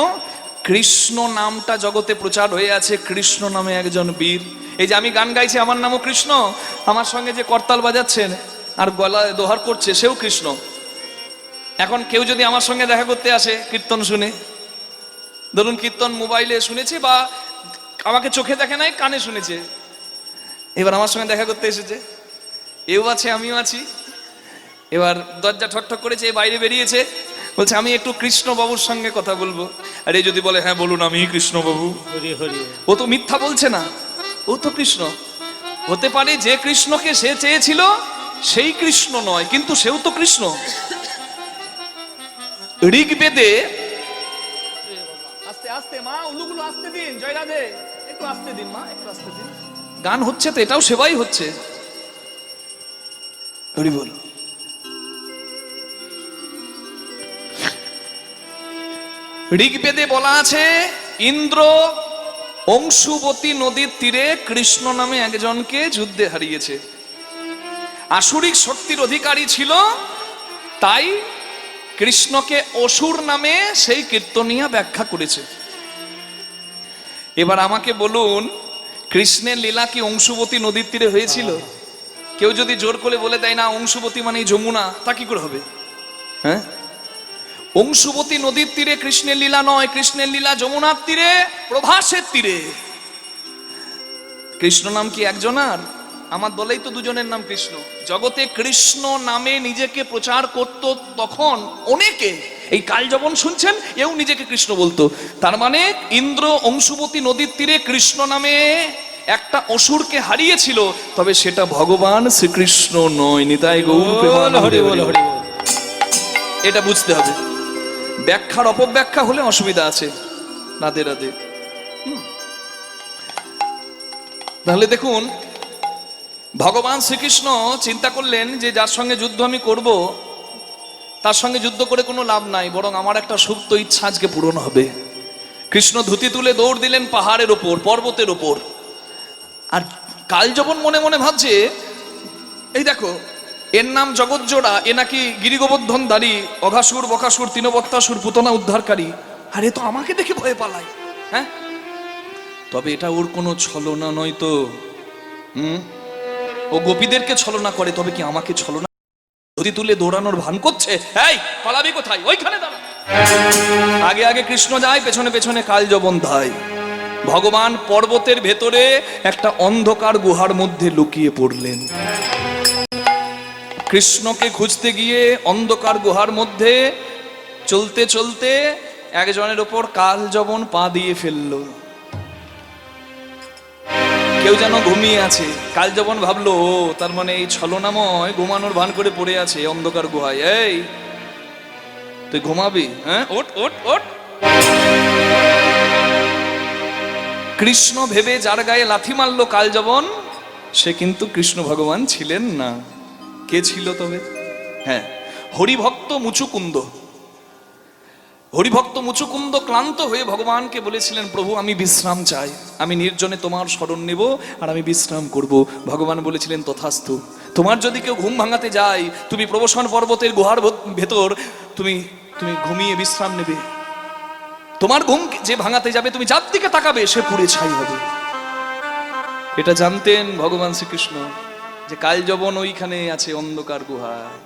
কৃষ্ণ নামটা জগতে প্রচার হয়ে আছে, কৃষ্ণ নামে একজন বীর। এই যে আমি গান গাইছি, আমার নামও কৃষ্ণ, আমার সঙ্গে যে করতাল বাজাচ্ছেন আর গলায় দোহার করছে সেও কৃষ্ণ। এখন কেউ যদি আমার সঙ্গে দেখা করতে আসে কীর্তন শুনে, ধরুন কীর্তন মোবাইলে শুনেছে বা আমাকে চোখে দেখে নাই, কানে শুনেছে, এবার আমার সঙ্গে দেখা করতে এসেছে, এও আছে আমিও আছি। এবার দরজা ঠকঠক করেছে, বাইরে বেরিয়েছে, বলছে আমি একটু কৃষ্ণ বাবুর সঙ্গে কথা বলবো। আর এই যদি বলে হ্যাঁ বলুন আমি কৃষ্ণ বাবু, ও তো মিথ্যা বলছে না, ও তো কৃষ্ণ। হতে পারে যে কৃষ্ণকে সে চেয়েছিল সেই কৃষ্ণ নয়, কিন্তু সেও তো কৃষ্ণ। ঋগ্বেদে, আস্তে আস্তে মা, উলুগুলো আস্তে দিন, জয় রাধে, একটু আস্তে দিন মা, একটু আস্তে দিন। গান হচ্ছে তো, এটাও সেবাই হচ্ছে। হরি বল। ঋগ্বেদে বলা আছে ইন্দ্র অংশুবতী নদীর তীরে কৃষ্ণ নামে একজনকে যুদ্ধে হারিয়েছে। আসুরিক শক্তির অধিকারী ছিল, তাই কৃষ্ণকে অসুর নামে সেই কীর্তনিয়া ব্যাখ্যা করেছে। এবার আমাকে বলুন, কৃষ্ণের লীলা কি অংশুবতী নদীর তীরে হয়েছিল? কেউ যদি জোর করে বলে দেয় না অংশুবতী মানে যমুনা, তা কি করে হবে? হ্যাঁ, অংশুবতী নদীর তীরে কৃষ্ণের লীলা নয়, কৃষ্ণের লীলা যমুনার তীরে, প্রভাসের তীরে। কৃষ্ণ নাম কি একজনার? আমার দলেই তো দুজনের নাম কৃষ্ণ। জগতে কৃষ্ণ নামে নিজেকে প্রচার করত তখন অনেকে, এই কালযবন শুনছেন, এও নিজেকে কৃষ্ণ বলতো। তার মানে ইন্দ্র অংশুবতী নদীর তীরে কৃষ্ণ নামে একটা অসুরকে হারিয়েছিল, তবে সেটা ভগবান শ্রীকৃষ্ণ নয়। নিতাই গৌর প্রেমানন্দে হরি বল, হরি বল। এটা বুঝতে হবে। ব্যাখ্যার অপব্যাখ্যা হলে অসুবিধা আছে। রাধে রাধে। তাহলে দেখুন, ভগবান শ্রীকৃষ্ণ চিন্তা করলেন যে যার সঙ্গে যুদ্ধ আমি করব, তার সঙ্গে যুদ্ধ করে কোনো লাভ নাই, বরং আমার একটা সুপ্ত ইচ্ছা আজকে পূরণ হবে। কৃষ্ণ ধুতি তুলে দৌড় দিলেন পাহাড়ের ওপর, পর্বতের ওপর। আর কালযবন মনে মনে ভাবছে, এই দেখো, এর নাম জগৎজোড়া, এ নাকি গিরিগোবর্ধনধারী, অঘাসুর বকাসুর তৃণবত্তাসুর পুতনা উদ্ধারকারী, আর এ তো আমাকে দেখে ভয় পালায়। হ্যাঁ, তবে এটা ওর কোনো ছলনা নয় তো। ও গোপীদেরকে ছলনা করে, তবে কি আমাকে ছলনা? ধুতি তুলে দৌড়ানোর ভান করছে। এই পালাবি কোথায়? ওইখানে দাঁড়া। আগে আগে কৃষ্ণ যায়, পেছনে পেছনে কালযবন ধায়। ভগবান পর্বতের ভেতরে একটা অন্ধকার গুহার মধ্যে লুকিয়ে পড়লেন। কৃষ্ণকে খুঁজতে গিয়ে অন্ধকার গুহার মধ্যে চলতে চলতে একজনের ওপর কালযবন পা দিয়ে ফেললো। কেউ যেন ঘুমিয়ে আছে। কালযবন ভাবলো, ও তার মানে এই ছলনাময় ঘুমানোর ভান করে পড়ে আছে অন্ধকার গুহায়। এই তুই ঘুমাবি? হ্যাঁ, ওঠ ওঠ ওঠ। কৃষ্ণ ভেবে যার গায়ে লাথি মারলো কালযবন, সে কিন্তু কৃষ্ণ ভগবান ছিলেন না। কে ছিল তবে? হ্যাঁ, হরিভক্ত মুচুকুন্দ। হরিভক্ত মুচুকুন্দ ক্লান্ত হয়ে ভগবানকে বলেছিলেন, প্রভু আমি বিশ্রাম চাই, আমি নির্জনে তোমার শরণ নেব আর আমি বিশ্রাম করব। ভগবান বলেছিলেন, তথাস্তু। তোমার যদি কেউ ঘুম ভাঙাতে যায়, তুমি প্রবসন পর্বতের গুহার ভেতর তুমি তুমি ঘুমিয়ে বিশ্রাম নেবে। তোমার ঘুম যে ভাঙাতে যাবে, তুমি যার দিকে তাকাবে সে পুড়ে ছাই হবে। এটা জানতেন ভগবান শ্রীকৃষ্ণ, যে কালযবন ওইখানে আছে অন্ধকার গুহায়।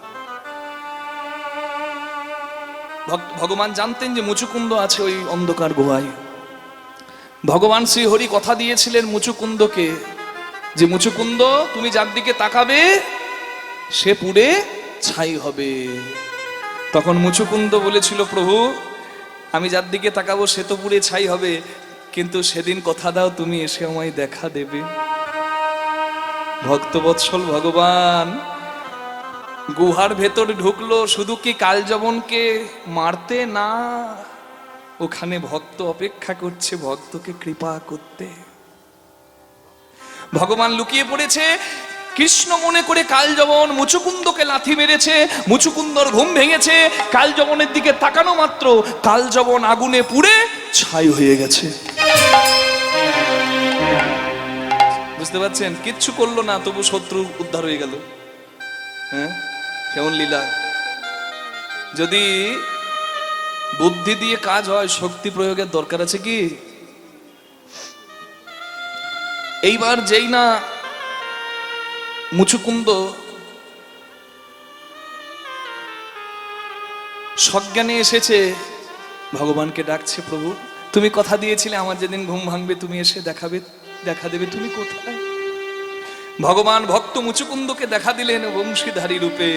ভগবান জানতেন যে মুচুকুন্দ আছে ওই অন্ধকার গুহায়। ভগবান শ্রী হরি কথা দিয়েছিলেন মুচুকুন্দকে, যে মুচুকুন্দ তুমি যার দিকে তাকাবে সে পুড়ে ছাই হবে। তখন মুচুকুন্দ বলেছিল, প্রভু আমি যার দিকে তাকাবো সে তো পুড়ে ছাই হবে, কিন্তু সেদিন কথা দাও তুমি এসে আমায় দেখা দেবে। ভক্তবৎসল ভগবান গুহার ভেতর ঢুকলো শুধু কি কালযবনকে মারতে না, ওখানে ভক্ত অপেক্ষা করছে ভক্তকে কৃপা করতে। ভগবান লুকিয়ে পড়েছে। কৃষ্ণ মনে করে কালযবন মুচুকুন্দকে লাথি মেরেছে, মুচুকুন্দর ঘুম ভেঙেছে। কালযবনের দিকে তাকানো মাত্র কালযবন আগুনে পুড়ে ছাই হয়ে গেছে। বুঝতে পারছেন? কিচ্ছু করলো না, তবু শত্রু উদ্ধার হয়ে গেল। হ্যাঁ, কেমন লীলা! যদি বুদ্ধি দিয়ে কাজ হয়, শক্তি প্রয়োগের দরকার আছে কি? এইবার যেই না মুচুকুন্দ সজ্ঞানে এসেছে, ভগবানকে ডাকছে, প্রভু তুমি কথা দিয়েছিলে আমার যেদিন ঘুম ভাঙবে তুমি এসে দেখা দেবে, তুমি কোথায়? ভগবান ভক্ত মুচুকুন্দকে দেখা দিলেন বংশীধারী রূপে,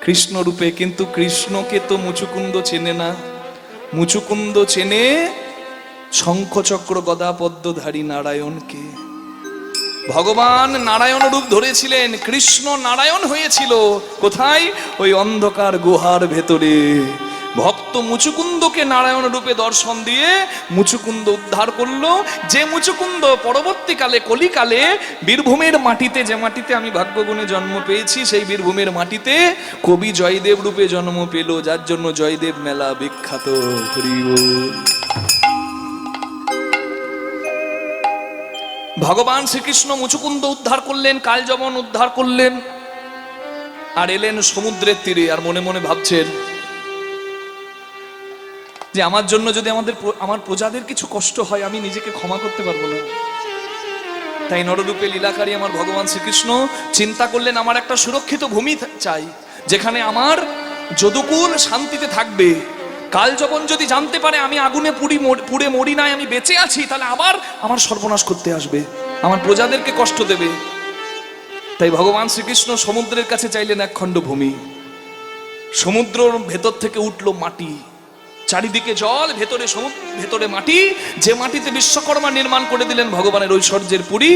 কৃষ্ণ রূপে। কিন্তু কৃষ্ণকে তো মুচুকুন্দ চেনে না। মুচুকুন্দ চেনে শঙ্খচক্র গদা পদ্মধারী নারায়ণকে। ভগবান নারায়ণ রূপ ধরেছিলেন, কৃষ্ণ নারায়ণ হয়েছিল কোথায়? ওই অন্ধকার গুহার ভেতরে। ভক্ত মুচুকুন্দকে নারায়ণ রূপে দর্শন দিয়ে মুচুকুন্দ উদ্ধার করলো। যে মুচুকুন্দ পরবর্তীকালে কলিকালে বীরভূমের মাটিতে, যে মাটিতে আমি ভাগ্যগুণে জন্ম পেয়েছি, সেই বীরভূমের মাটিতে কবি জয়দেব রূপে জন্ম পেল, যার জন্য জয়দেব মেলা বিখ্যাত। হরি বল। ভগবান শ্রীকৃষ্ণ মুচুকুন্দ উদ্ধার করলেন, কালযবন উদ্ধার করলেন, আর এলেন সমুদ্রের তীরে। আর মনে মনে ভাবছেন, যে আমার জন্য যদি আমার প্রজাদের কিছু কষ্ট হয়, আমি নিজেকে ক্ষমা করতে পারবো না। তাই নররূপে লীলাকারী আমার ভগবান শ্রীকৃষ্ণ চিন্তা করলেন, আমার একটা সুরক্ষিত ভূমি চাই, যেখানে আমার যদুকুল শান্তিতে থাকবে। কাল যখন যদি জানতে পারে আমি আগুনে পুড়ে মরি নাই, আমি বেঁচে আছি, তাহলে আবার আমার সর্বনাশ করতে আসবে, আমার প্রজাদেরকে কষ্ট দেবে। তাই ভগবান শ্রীকৃষ্ণ সমুদ্রের কাছে চাইলেন এক খণ্ড ভূমি। সমুদ্রের ভেতর থেকে উঠলো মাটি, চারিদিকে জল, ভেতরে মাটি, যে মাটিতে বিশ্বকর্মা নির্মাণ করে দিলেন ভগবানের ঐশ্বর্যের পুরী,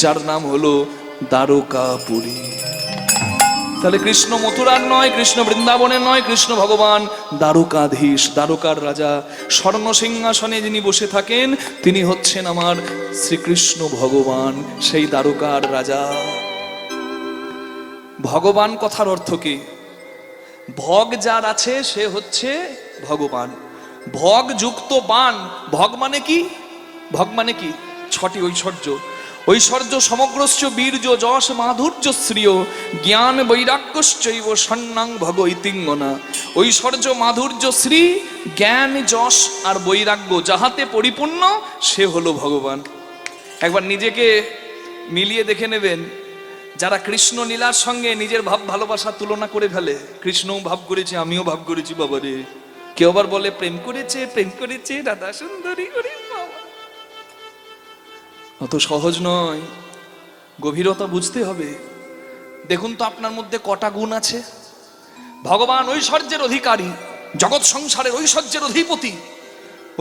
যার নাম হলো দ্বারকাপুরী। তাহলে কৃষ্ণ মথুরার নয়, কৃষ্ণ বৃন্দাবনের নয়, কৃষ্ণ ভগবান দ্বারকাধীশ, দ্বারকার রাজা। স্বর্ণ সিংহাসনে যিনি বসে থাকেন তিনি হচ্ছেন আমার শ্রীকৃষ্ণ ভগবান, সেই দ্বারকার রাজা। ভগবান কথার অর্থ কি? ভগ যার আছে সে হচ্ছে ভগবান। ভগ যুক্ত বান, ভগ মানে কি? ভগ মানে কি? ছটি ঐশ্বর্য। ঐশ্বর্য সমগ্রস্য বীর্য যশ মাধুর্য শ্রিয় জ্ঞান বৈরাগ্যশ্চৈব সন্নাং ভগ ইতিঙ্গনা। ঐশ্বর্য মাধুর্য শ্রী জ্ঞান যশ আর বৈরাগ্য যাহাতে পরিপূর্ণ সে হলো ভগবান। একবার নিজেকে মিলিয়ে দেখে নেবেন, যারা কৃষ্ণ লীলার সঙ্গে নিজের ভাব ভালোবাসা তুলনা করে ফেলে, কৃষ্ণও ভাব করেছে, আমিও ভাব করেছি বাবারে, কেউ আবার বলে প্রেম করেছে রাধা সুন্দরী করে। অত সহজ নয়, গভীরতা বুঝতে হবে। দেখুন তো আপনার মধ্যে কটা গুণ আছে। ভগবান ঐশ্বর্যের অধিকারী, জগৎ সংসারের ঐশ্বর্যের অধিপতি।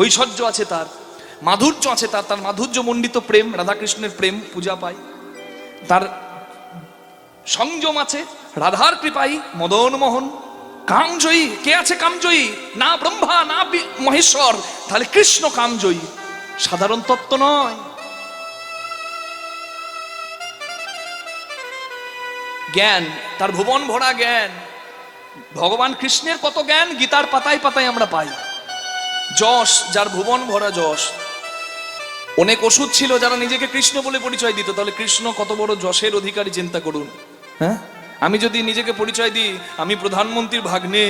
ঐশ্বর্য আছে তার, মাধুর্য আছে তার, তার মাধুর্য মণ্ডিত প্রেম, রাধাকৃষ্ণের প্রেম পূজা পায়। তার সংযম আছে, রাধার কৃপাই মদন মোহন। কামজয়ী, কে আছে কামজয়ী? না ব্রহ্মা না মহেশ্বর, তাহলে কৃষ্ণ কামজয়ী, সাধারণ তত্ত্ব নয়। জ্ঞান, তার ভুবন ভরা জ্ঞান। ভগবান কৃষ্ণের কত জ্ঞান গীতার পাতায় পাতায় আমরা পাই। যশ, যার ভুবন ভরা যশ। অনেক ওষুধ ছিল যারা নিজেকে কৃষ্ণ বলে পরিচয় দিত, তাহলে কৃষ্ণ কত বড় যশের অধিকারী চিন্তা করুন। হ্যাঁ, আমি যদি নিজেকে পরিচয় দিই আমি প্রধানমন্ত্রীর ভাগ্নে,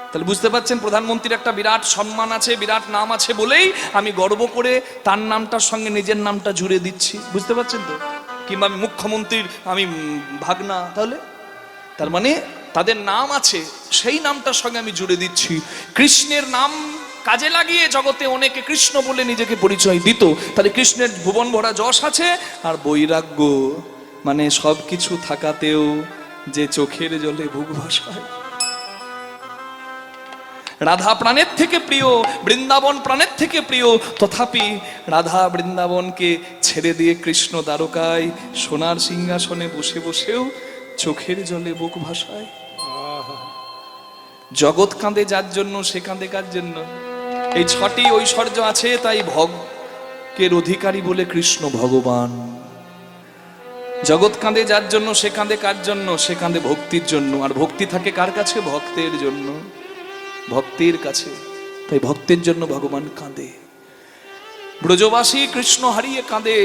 তাহলে বুঝতে পারছেন প্রধানমন্ত্রীর একটা বিরাট সম্মান আছে, বিরাট নাম আছে বলেই আমি গর্ব করে তার নামটার সঙ্গে নিজের নামটা জুড়ে দিচ্ছি। বুঝতে পারছেন তো? কিংবা আমি মুখ্যমন্ত্রীর আমি ভাগনা, তাহলে তার মানে তাদের নাম আছে, সেই নামটার সঙ্গে আমি জুড়ে দিচ্ছি। কৃষ্ণের নাম কাজে লাগিয়ে জগতে অনেকে কৃষ্ণ বলে নিজেকে পরিচয় দিত, তাহলে কৃষ্ণের ভুবন ভরা যশ আছে। আর বৈরাগ্য মানে সবকিছু থাকাতেও যে চোখের জলে বুক ভাসায়। রাধা প্রাণের থেকে প্রিয়, বৃন্দাবন প্রাণের থেকে প্রিয়, তথাপি রাধা বৃন্দাবনকে ছেড়ে দিয়ে কৃষ্ণ দ্বারকায় সোনার সিংহাসনে বসে বসেও চোখের জলে বুক ভাসায়। জগৎ কাঁদে যার জন্য, সে কাঁদে কার জন্য? এই ছটি ঐশ্বর্য আছে, তাই ভগের অধিকারী বলে কৃষ্ণ ভগবান। জগৎ কাঁদে যার জন্য, সে কাঁদে কার জন্য? সে কাঁদে ভক্তির জন্য। আর ভক্তি থাকে কার কাছে? ভক্তের জন্য, ভক্তের কাছে। তাই ভক্তের জন্য ভগবান কাঁদে। ব্রজবাসী কৃষ্ণ হারিয়ে কাঁদে,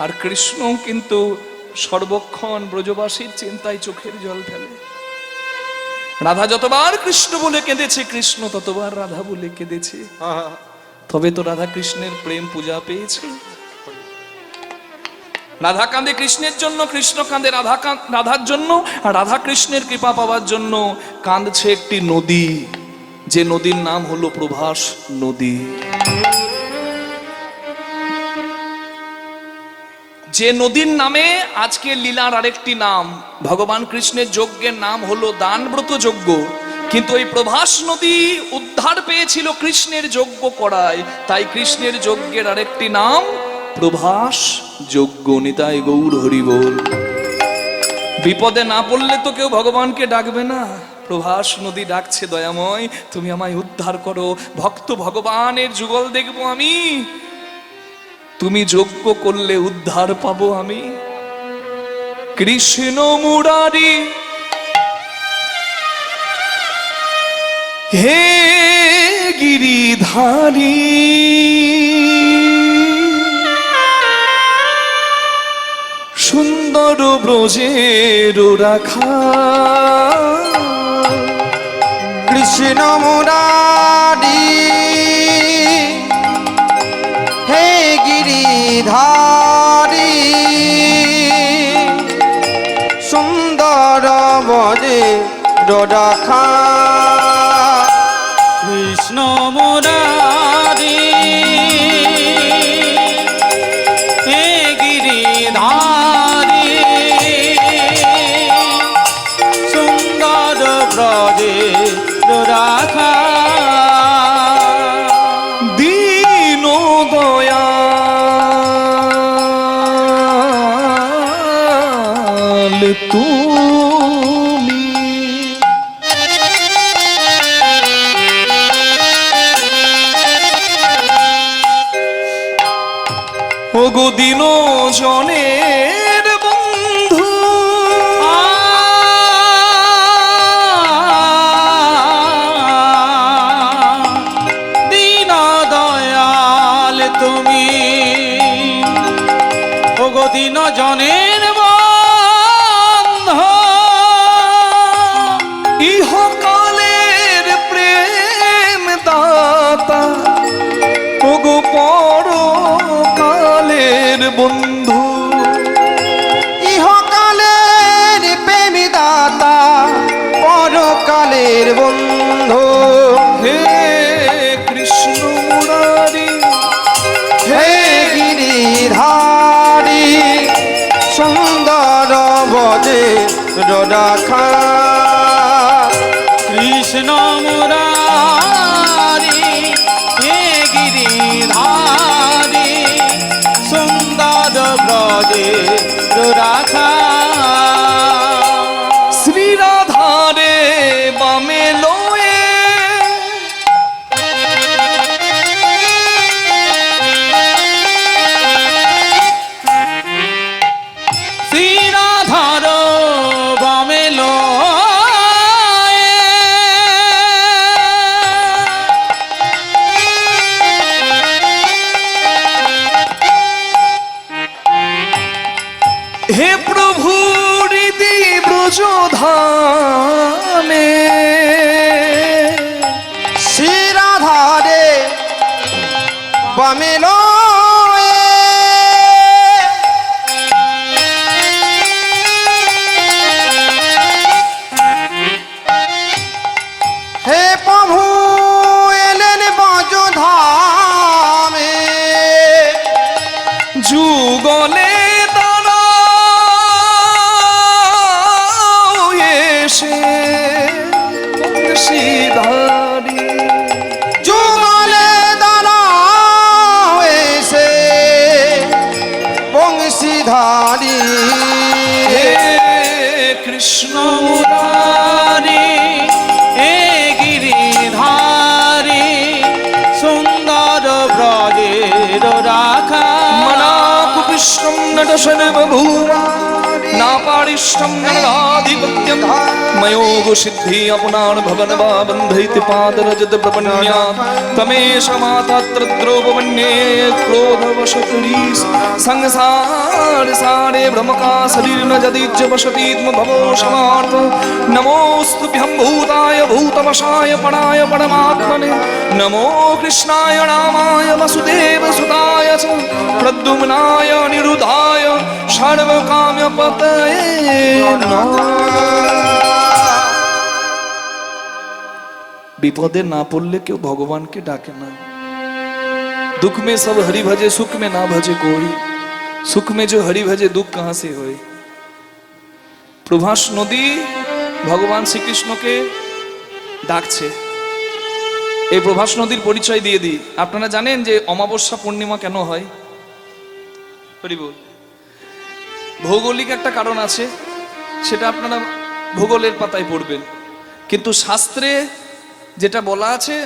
আর কৃষ্ণ কিন্তু সর্বক্ষণ ব্রজবাসীর চিন্তায় চোখের জল ফেলে। রাধা যতবার কৃষ্ণ বলে কেঁদেছে, কৃষ্ণ ততবার রাধা বলে কেঁদেছে। তবে তো রাধা কৃষ্ণের প্রেম পূজা পেয়েছে। রাধা কাঁদে কৃষ্ণের জন্য, কৃষ্ণ কাঁদে রাধার জন্য। আর রাধা কৃষ্ণের কৃপা পাওয়ার জন্য কাঁদছে একটি নদী, যে নদীর নাম হলো প্রভাস নদী। যে নদীর নামে আজকে লীলার আরেকটি নাম, ভগবান কৃষ্ণের যজ্ঞের নাম হলো দানব্রত যজ্ঞ। কিন্তু এই প্রভাস নদী উদ্ধার পেয়েছিল কৃষ্ণের যজ্ঞ করায়, তাই কৃষ্ণের যজ্ঞের আরেকটি নাম প্রভাস যজ্ঞ। নিতাই গৌর হরি বল। বিপদে না পড়লে তো কেউ ভগবানকে ডাকবে না। প্রভাস নদী ডাকছে, দয়াময় তুমি আমায় উদ্ধার করো, ভক্ত ভগবানের যুগল দেখবো আমি, তুমি যজ্ঞ করলে উদ্ধার পাবো আমি। কৃষ্ণ মুরারি হে গিরিধারী, সুন্দর ব্রজের রাখা। কৃষ্ণ মুরারি হে গিরিধারী সুন্দর বজে রাখা কৃষ্ণ মুরারি হে গিরিধারী সুন্দর ব্রজে রাখা দীন দয়াল তুমি ওগো দিন জনের বন্ধু দীন দয়াল তুমি ওগো দীন জনের বন্ধু ইহকালের প্রেম দাতা ওগো পরকালের বন্ধু ইহকালের প্রেমিদাতা পরকালের বন্ধু হে কৃষ্ণ মুরারি হে গিরিধারী সুন্দর বজে রাখা কৃষ্ণ মুরারি হে গিরিধারী সুন্দর ব্রজে রাখা শ্রী রাধারে বামে লয়ে শ্রীরাধার বামে লয়ে হে প্রভু হৃদি ব্রজধামে শ্রীরাধারে বামিল হে প্রভু এলেন ব্রজধামে যুগলে দাঁড়া এসে বংশীধারী যুগলে দাঁড়াও এসে বংশীধারী হে কৃষ্ণ মুরারি হে গিরিধারী সুন্দর ব্রজের রাখা মনাকুপিষ্টম নট সর্বভূমা নাপারিষ্টম নরাধিপত্যম ময়োগ সিদ্ধি আপনার ভবন বা বন্ধইতি পাদরজত প্রপন্যাৎ তমেশ মাতাত্র দ্রৌপণ্যে ক্রোধবশতরীস সংসার সারে ভ্রমকা শরীর ন যদিজ্য বসতীত্ম ভবো সমার্থ নমোস্তুভ্যं ভূতায় ভূতवशाय পরায় পরমাত্মনে নমো কৃষ্ণায় রামায় वसुदेव सुताय च प्रद्युम्नाय निरुधाय सर्वकाम्यपतये नमः। বিপদে না পড়লে কেউ ভগবানকে ডাকে না। दुख में सब हरि भजे सुख में ना भजे कोई, सुख में जो हरि भजे दुख कहां से होए। প্রভাস নদী ভগবান শ্রীকৃষ্ণকে ডাকছে। এই প্রভাস নদীর পরিচয় দিয়ে দিই। আপনারা জানেন যে অমাবস্যা পূর্ণিমা কেন হয়? হরি বল। ভৌগোলিক একটা কারণ আছে, সেটা আপনারা ভূগোলের পাতায় পড়বেন, কিন্তু শাস্ত্রে যেটা বলা আছে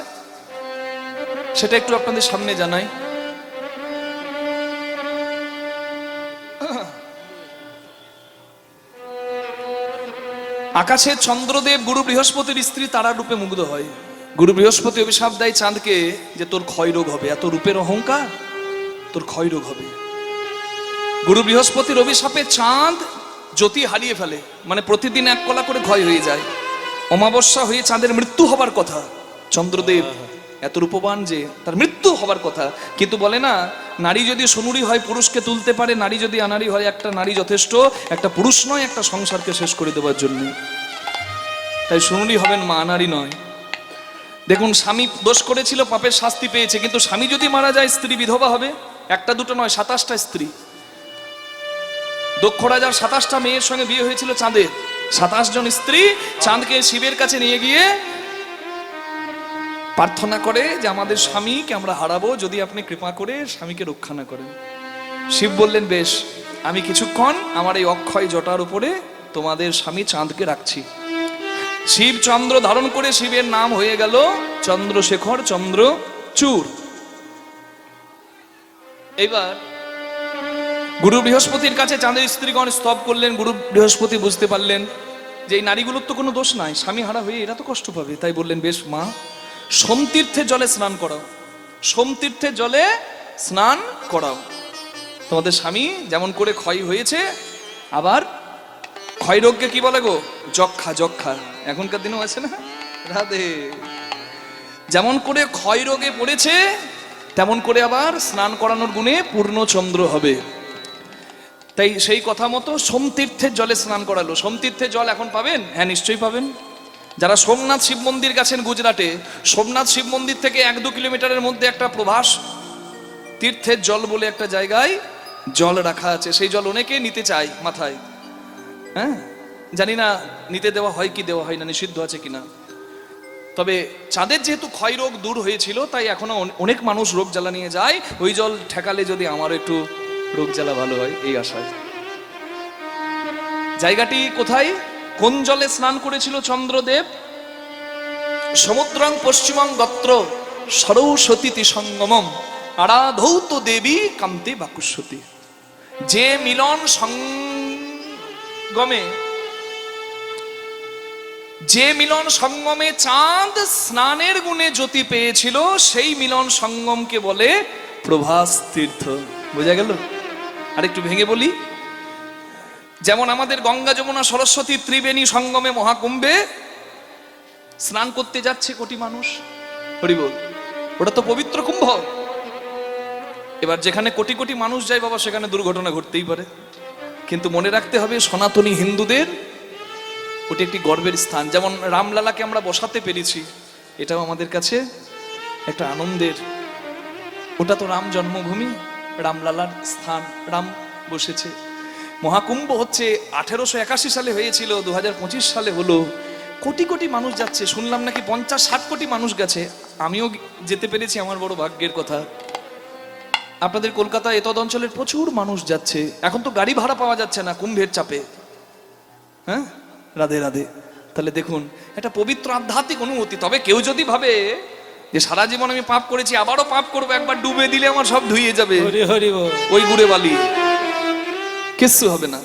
সেটা একটু আপনাদের সামনে জানাই। আকাশে চন্দ্রদেব গুরু বৃহস্পতির স্ত্রী তারা রূপে মুগ্ধ হয়। গুরু বৃহস্পতি অভিশাপ দেয় চাঁদকে যে তোর ক্ষয় রোগ হবে, এত রূপের অহংকার, তোর ক্ষয় রোগ হবে। গুরু বৃহস্পতির অভিশাপে চাঁদ জ্যোতি হারিয়ে ফেলে, মানে প্রতিদিন 1 কলা করে ক্ষয় হয়ে যায়। অমাবস্যা হয়ে চাঁদের মৃত্যু হবার কথা, চন্দ্রদেব এত রূপবান যে তার মৃত্যু হবার কথা, কিন্তু বলে না নারী যদি সোনুরি হয় পুরুষকে তুলতে পারে, নারী যদি আনারি হয় একটা নারী যথেষ্ট, একটা পুরুষ নয় একটা সংসারকে শেষ করে দেওয়ার জন্য। তাই সোনুরি হবেন মা, আনারি নয়। দেখুন স্বামী দোষ করেছিল, পাপের শাস্তি পেয়েছে, কিন্তু স্বামী যদি মারা যায় স্ত্রী বিধবা হবে। একটা দুটো নয়, 27টা স্ত্রী। দক্ষ রাজার 27টা মেয়ের সঙ্গে বিয়ে হয়েছিল চাঁদের। 27 জন স্ত্রী চাঁদকে শিবের কাছে নিয়ে গিয়ে প্রার্থনা করে যে আমাদের স্বামীকে আমরা হারাবো, যদি আপনি কৃপা করে স্বামীকে রক্ষা না করেন। শিব বললেন বেশ, আমি কিছুক্ষণ আমার এই অক্ষয় জটার উপরে তোমাদের স্বামী চাঁদকে রাখছি। শিব চন্দ্র ধারণ করে শিবের নাম হয়ে গেল চন্দ্রশেখর, চন্দ্রচূড়। এবার গুরু বৃহস্পতির কাছে চাঁদের স্ত্রীগণ স্তব করলেন। গুরু বৃহস্পতি বুঝতে পারলেন যে এই নারীগুলোর তো কোনো দোষ নাই, স্বামী হারা হয়ে এরা তো কষ্ট পাবে। তাই বললেন বেশ মা, সোমতীর্থের জলে স্নান করাও, সোমতীর্থের জলে স্নান করাও। তোমাদের স্বামী যেমন করে ক্ষয় হয়েছে, আবার ক্ষয় রোগকে কি বলে গো? যক্ষা। যক্ষা এখনকার দিনেও আছে না, রাধে। যেমন করে ক্ষয় রোগে পড়েছে তেমন করে আবার স্নান করানোর গুণে পূর্ণচন্দ্র হবে। তাই সেই কথা মতো সোমতীর্থের জলে স্নান করালো। সোমতীর্থের জল এখন পাবেন? হ্যাঁ নিশ্চয়ই পাবেন। যারা সোমনাথ শিব মন্দির গেছেন গুজরাটে, সোমনাথ শিব মন্দির থেকে 1-2 কিলোমিটারের মধ্যে একটা প্রভাস তীর্থের জল বলে একটা জায়গায় জল রাখা আছে। সেই জল অনেকে নিতে চায় মাথায়, হ্যাঁ জানি না নিতে দেওয়া হয় কি দেওয়া হয় না, নিষিদ্ধ আছে কিনা। তবে চাঁদের যেহেতু ক্ষয় রোগ দূর হয়েছিল, তাই এখনো অনেক মানুষ রোগ জ্বালা নিয়ে যায়। ওই জল ঠেকালে যদি আমার একটু রোগ জ্বালা ভালো হয়, এই আশায়। জায়গাটি কোথায়, কোন জলে স্নান করেছিল চন্দ্রদেব? সমুদ্রং পশ্চিমং গত্র সরস্বতী সঙ্গমম আরাধৌত দেবী কান্তে বাকুস্বতী। যে মিলন সঙ্গমে, যে মিলন সঙ্গমে চাঁদ স্নানের গুণে জ্যোতি পেয়েছিল, সেই মিলন সঙ্গমকে বলে প্রভাস তীর্থ। বোঝা গেল? আর একটু ভেঙে বলি, যেমন আমাদের গঙ্গা যমুনা সরস্বতী ত্রিবেণী সঙ্গমে মহাকুম্ভে স্নান করতে যাচ্ছে কোটি মানুষ, হরিবল, ওটা তো পবিত্র কুম্ভ। এবার যেখানে কোটি কোটি মানুষ যায় বাবা, সেখানে দুর্ঘটনা ঘটতেই পারে, কিন্তু মনে রাখতে হবে সনাতনী হিন্দুদের ওটা একটি গর্বের স্থান। যেমন রামলালাকে আমরা বসাতে পেরেছি, এটাও আমাদের কাছে একটা আনন্দের। ওটা তো রাম জন্মভূমি, রামলালার স্থান, রাম বসেছে। মহাকুম্ভ হচ্ছে 1881 সালে হয়েছিল, 2025 সালে হলো। কোটি কোটি মানুষ যাচ্ছে, শুনলাম নাকি 50-60 কোটি মানুষ গেছে। আমিও যেতে পেরেছি, আমার বড় ভাগ্যের কথা। আপনাদের কলকাতা এতদ অঞ্চলের প্রচুর মানুষ যাচ্ছে। এখন তো গাড়ি ভাড়া পাওয়া যাচ্ছে না কুম্ভের চাপে। হ্যাঁ, রাধে রাধে। তাহলে দেখুন একটা পবিত্র আধ্যাত্মিক অনুভূতি। তবে কেউ যদি ভাবে যে সারা জীবন আমি পাপ করেছি, আবারও পাপ করবো, একবার ডুবে দিলে আমার সব ধুয়ে যাবে, ওই গুড়ে বালি, কিচ্ছু হবে না।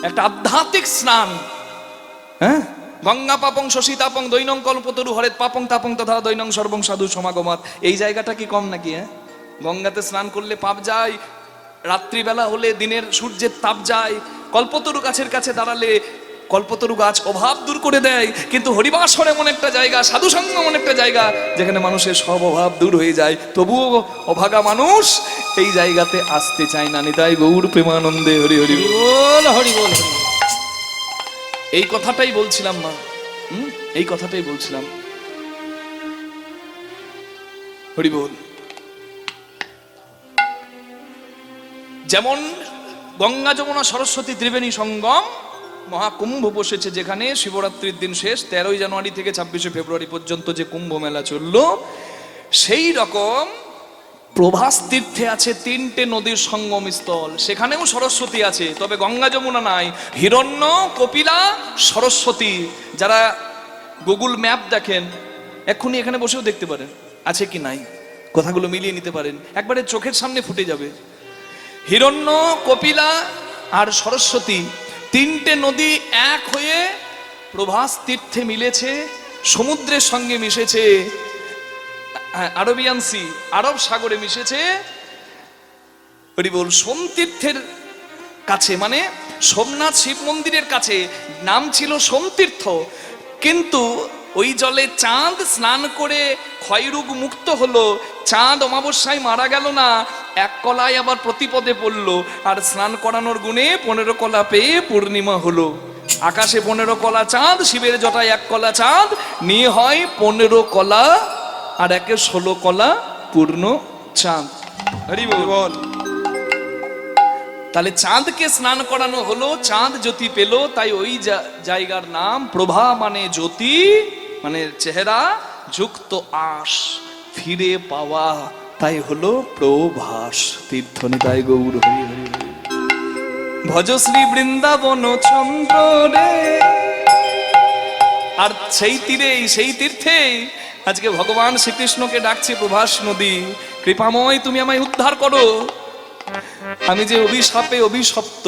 একটা আধ্যাত্মিক স্নান। হ্যাঁ, গঙ্গা পাপং শশীতাপং দৈনং কল্পতরু হরেত পাপং তাপং তথা দৈনং সর্বং সাধু সমাগমাত। এই জায়গাটা কি কম নাকি? হ্যাঁ, গঙ্গাতে স্নান করলে পাপ যায়, রাত্রিবেলা হলে দিনের সূর্যের তাপ যায়, কল্পতরু গাছের কাছে দাঁড়ালে কল্পতরু গাছ অভাব দূর করে দেয়। কিন্তু হরিবাসর এমন একটা জায়গা, সাধুসঙ্গ এমন একটা জায়গা, যেখানে মানুষের সব অভাব দূর হয়ে যায়। তবুও অভাগা মানুষ এই জায়গাতে আসতে চায় না। নিতাই গৌর প্রেমানন্দে হরি হরি বল, হরি বল। এই কথাটাই বলছিলাম মা, এই কথাটাই বলছিলাম, হরি বল। যেমন গঙ্গা যমুনা সরস্বতী ত্রিবেণী সঙ্গম মহাকুম্ভ বসেছে, যেখানে শিবরাত্রির দিন শেষ 13 জানুয়ারি থেকে 26 ফেব্রুয়ারি পর্যন্ত যে কুম্ভ মেলা চলল, সেই রকম প্রভাস তীর্থে আছে 3টে নদীর সঙ্গম স্থল। সেখানেও সরস্বতী আছে, তবে গঙ্গা যমুনা নাই। হিরণ্য, কপিলা, সরস্বতী। যারা গুগল ম্যাপ দেখেন, এক্ষুনি এখানে বসেও দেখতে পারেন আছে কি নাই, কথাগুলো মিলিয়ে নিতে পারেন, একবারে চোখের সামনে ফুটে যাবে। হিরণ্য, কপিলা আর সরস্বতী 3টে নদী এক হয়ে প্রভাস তীর্থে মিলেছে, সমুদ্রের সঙ্গে মিশেছে, আরবিয়ান সি, আরব সাগরে মিশেছে। হরিবল। সোমতীর্থের কাছে, মানে সোমনাথ শিব মন্দিরের কাছে নাম ছিল সোমতীর্থ, কিন্তু ওই জলে চাঁদ স্নান করে ক্ষয়রোগ মুক্ত হলো। চাঁদ অমাবস্যায় মারা গেল না, এক কলায় আবার প্রতিপদে পড়লো, আর স্নান করানোর গুণে 15 কলা পেয়ে পূর্ণিমা হলো। আকাশে 15 কলা চাঁদ, শিবের জটায় 1 কলা চাঁদ, নিয়ে হয় 15 কলা, আর একে 16 কলা পূর্ণ চাঁদ। হরি বল। তাহলে চাঁদকে স্নান করানো হলো, চাঁদ জ্যোতি পেল, তাই ওই জায়গার নাম প্রভা, মানে জ্যোতি, মানে চেহারা যুক্ত আশ, ফিরে পাওয়া, তাই হলো প্রভাস। তীর্থ নিতাই গৌর হরি হরি হরি। ভজ শ্রী বৃন্দাবন চন্দ্র রে। আর সেই তীরেই, সেই তীর্থেই আজকে ভগবান শ্রীকৃষ্ণকে ডাকছে প্রভাস নদী, কৃপাময় তুমি আমায় উদ্ধার করো, আমি যে অভিশাপে অভিশপ্ত।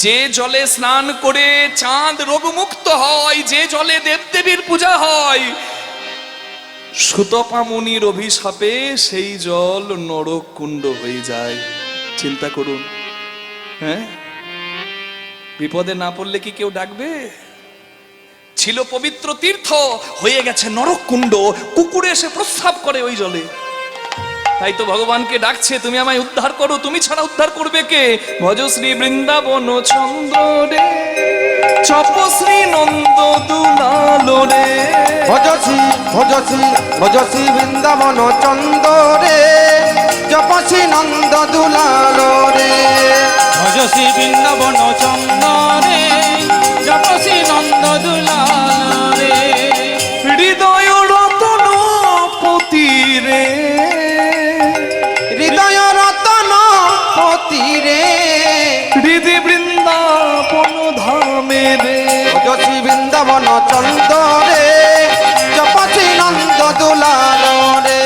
যে জলে স্নান করে চাঁদ রোগমুক্ত হয়, যে জলে দেবদেবীর পূজা হয়, সুতপা মুনির অভিশাপে সেই জল নরক কুণ্ড হয়ে যায়। চিন্তা করুন, হ্যাঁ, বিপদে না পড়লে কি কেউ ডাকবে? ছিল পবিত্র তীর্থ, হয়ে গেছে নরক কুণ্ড, কুকুরে এসে প্রস্রাব করে ওই জলে। তাই তো ভগবানকে ডাকছে, তুমি আমায় উদ্ধার করো, তুমি ছাড়া উদ্ধার করবে কে? ভজ শ্রী বৃন্দাবন চন্দ্র রে, চপশ্রী নন্দ দুলালো রে। ভজসি ভজসি ভজসি বৃন্দাবন চন্দ্র রে, জপসি নন্দ দুলাল রে। ভজসি বৃন্দাবন চন্দ্র রে, জপসি নন্দ দুলাল রে। হৃদয় রতন পতি রে, হৃদয় রতন পতি রে, হৃদি বৃন্দাবন ধামে রে। ভজসি বৃন্দাবন চন্দ্র রে, জপসি নন্দ দুলাল রে।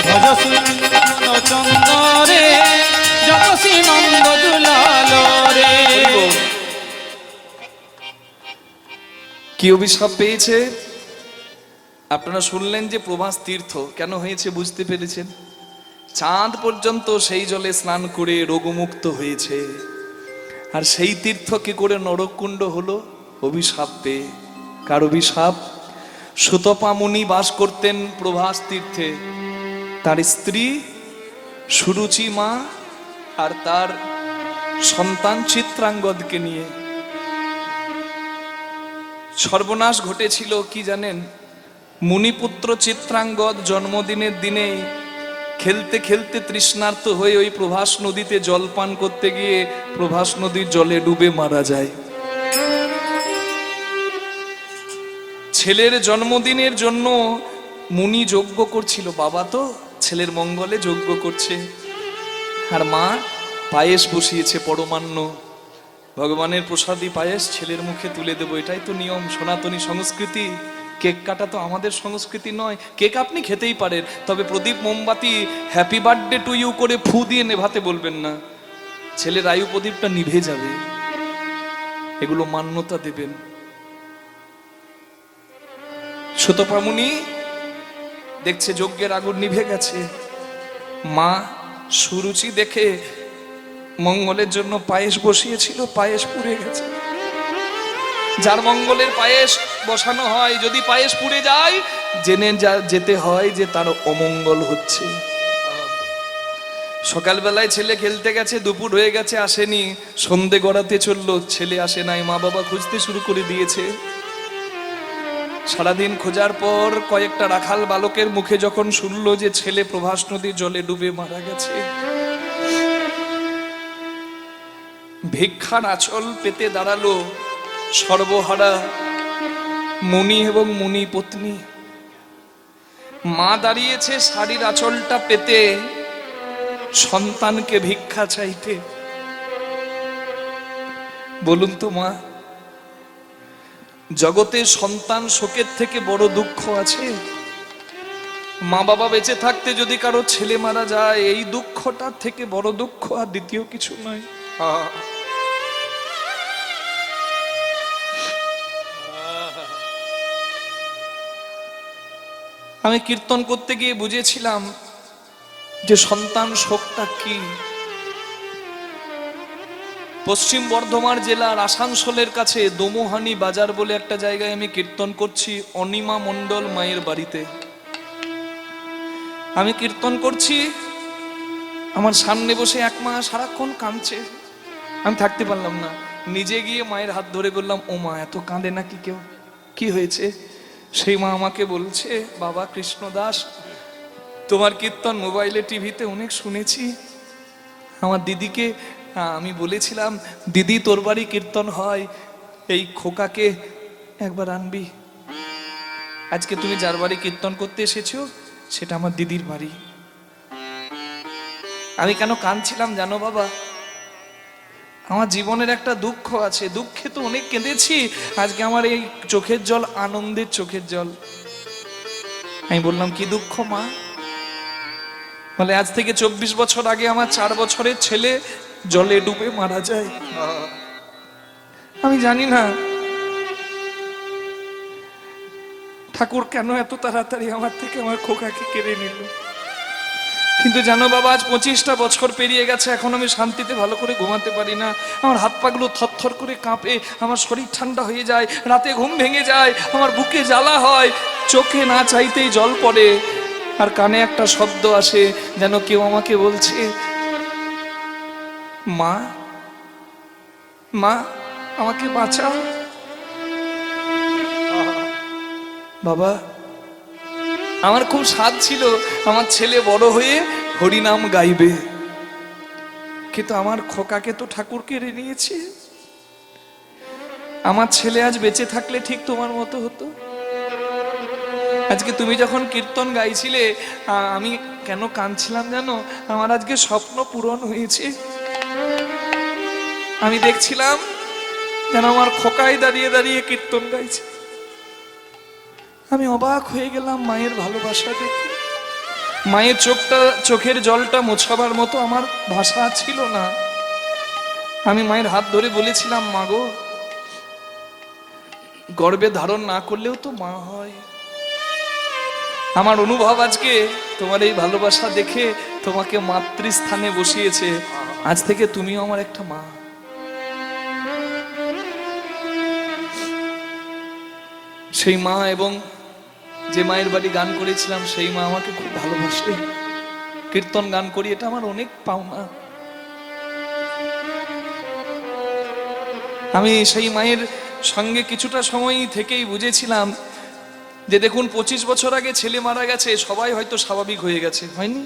ভজসি বৃন্দাবন চন্দ্র রে, জপসি নন্দ দুলাল রে। কি অভিশাপ পেয়েছে? আপনারা শুনলেন যে প্রভাস তীর্থ কেন হয়েছে, বুঝতে পেরেছেন? চাঁদ পর্যন্ত সেই জলে স্নান করে রোগমুক্ত হয়েছে, আর সেই তীর্থ কি করে নরককুণ্ড হলো? অভিশাপ পেয়ে। কার অভিশাপ? সুতপা মুনি বাস করতেন প্রভাস তীর্থে, তার স্ত্রী সুরুচি মা আর তার সন্তান চিত্রাঙ্গদকে নিয়ে। সর্বনাশ ঘটেছিল কি জানেন? মুনিপুত্র চিত্রাঙ্গদ জন্মদিনের দিনেই খেলতে খেলতে তৃষ্ণার্ত হয়ে ওই প্রভাস নদীতে জল পান করতে গিয়ে প্রভাস নদীর জলে ডুবে মারা যায়। ছেলের জন্মদিনের জন্য মুনি যজ্ঞ করছিল, বাবা তো ছেলের মঙ্গলে যজ্ঞ করছে, আর মা পায়েস বসিয়েছে পরমান্ন, ভগবানের প্রসাদী পায়েস ছেলের মুখে তুলে দেবো, এটাই তো নিয়ম, সনাতনী সংস্কৃতি। কেক কাটা তো আমাদের সংস্কৃতি নয়। কেক আপনি খেতেই পারেন, তবে প্রদীপ মোমবাতি হ্যাপি বার্থডে টু ইউ করে ফু দিয়ে নেভাতে বলবেন না, ছেলের আয়ু প্রদীপটা নিভে যাবে, এগুলো মান্যতা দেবেন। সুতপা মুনি দেখছে যজ্ঞের আগুন নিভে গেছে, মা সুরুচি দেখে মঙ্গলের জন্য পায়েস বসিয়েছিল, পায়েস পুড়ে গেছে। যার মঙ্গলের পায়েস বসানো হয়, যদি পায়েস পুড়ে যায় জেনে যেতে হয় যে তার অমঙ্গল হচ্ছে। সকালবেলায় ছেলে খেলতে গেছে, দুপুর হয়ে গেছে আসেনি, সন্ধে গড়াতে চললো, ছেলে আসে নাই, মা বাবা খুঁজতে শুরু করে দিয়েছে। সারাদিন খোঁজার পর কয়েকটা রাখাল বালকের মুখে যখন শুনলো যে ছেলে প্রভাস নদীর জলে ডুবে মারা গেছে, ভিক্ষার আঁচল পেতে দাঁড়ালো সর্বহারা মুনি এবং মুনি পত্নী। মা দাঁড়িয়েছে শাড়ির আঁচলটা পেতে সন্তানকে ভিক্ষা চাইতে। বলুন তো মা, জগতে সন্তান শোকের থেকে বড় দুঃখ আছে? মা বাবা বেঁচে থাকতে যদি কারো ছেলে মারা যায়, এই দুঃখটার থেকে বড় দুঃখ আর দ্বিতীয় কিছু নয়। আমি কীর্তন করতে গিয়ে বুঝেছিলাম যে সন্তান শোকটা কি। পশ্চিম বর্ধমান জেলার আসানসোলের কাছে দোমোহানি বাজার বলে একটা জায়গায় আমি কীর্তন করছি, অনিমা মণ্ডল মায়ের বাড়িতে। আমি কীর্তন করছি, আমার সামনে বসে এক মা সারাক্ষণ কাঁদছে। আমি থাকতে পারলাম না, নিজে গিয়ে মায়ের হাত ধরে বললাম, ও মা, এত কাঁদে নাকি কেউ, কি হয়েছে? সেই মা আমাকে বলছে, বাবা কৃষ্ণ দাস, তোমার কীর্তন মোবাইলে টিভিতে অনেক শুনেছি। আমার দিদিকে আমি বলেছিলাম, দিদি তোর বাড়ি কীর্তন হয়, এই খোকাকে একবার আনবি। আজকে তুমি যার বাড়ি কীর্তন করতে এসেছো সেটা আমার দিদির বাড়ি। আমি কেন কাঁদছিলাম জানো বাবা? আমার জীবনের একটা দুঃখ আছে, দুঃখে তো অনেক কেঁদেছি, আজকে আমার এই চোখের জল আনন্দের চোখের জল। আমি বললাম, কি দুঃখ মা? বলে, আজ থেকে 24 বছর আগে আমার 4 বছরের ছেলে জলে ডুবে মারা যায়। আমি জানি না ঠাকুর কেন এত তাড়াতাড়ি আমার থেকে আমার খোকাকে কেড়ে নিল, কিন্তু জানো বাবা, আজ 25টা বছর পেরিয়ে গেছে, এখন আমি শান্তিতে ভালো করে ঘুমাতে পারি না। আমার হাত পাগুলো থরথর করে কাঁপে, আমার শরীর ঠান্ডা হয়ে যায়, রাতে ঘুম ভেঙে যায়, আমার বুকে জ্বালা হয়, চোখে না চাইতেই জল পড়ে, আর কানে একটা শব্দ আসে, যেন কেউ আমাকে বলছে, মা, মা, আমাকে বাঁচাও। বাবা, আমার খুব স্বাদ ছিল আমার ছেলে বড় হয়ে হরিনাম গাইবে, কিন্তু আমার খোকাকে তো ঠাকুর কেড়ে নিয়েছে। আমার ছেলে আজ বেঁচে থাকলে ঠিক তোমার মতো হতো। আজকে তুমি যখন কীর্তন গাইছিলে, আমি কেন কাঁদছিলাম জানো? আমার আজকে স্বপ্ন পূরণ হয়েছে। আমি দেখছিলাম যেন আমার খোকাই দাঁড়িয়ে দাঁড়িয়ে কীর্তন গাইছে। আমি অবাক হয়ে গেলাম মায়ের ভালোবাসা দেখে। মায়ের চোখের জলটা মোছাবার মতো আমার ভাষা ছিল না। আমি মায়ের হাত ধরে বলেছিলাম, মা গো, গর্ভে ধারণ না করলেও তো মা হয়। আমার অনুভব আজকে তোমার এই ভালোবাসা দেখে তোমাকে মাতৃস্থানে বসিয়েছে। আজ থেকে তুমিও আমার একটা মা। সেই মা এবং যে মায়ের বাড়ি গান করেছিলাম সেই মা আমাকে খুব ভালোবাসে। কীর্তন গান করি, এটা আমার অনেক পাওনা। আমি সেই মায়ের সঙ্গে কিছুটা সময় থেকেই বুঝেছিলাম যে দেখুন, 25 বছর আগে ছেলে মারা গেছে, সবাই হয়তো স্বাভাবিক হয়ে গেছে, হয়নি?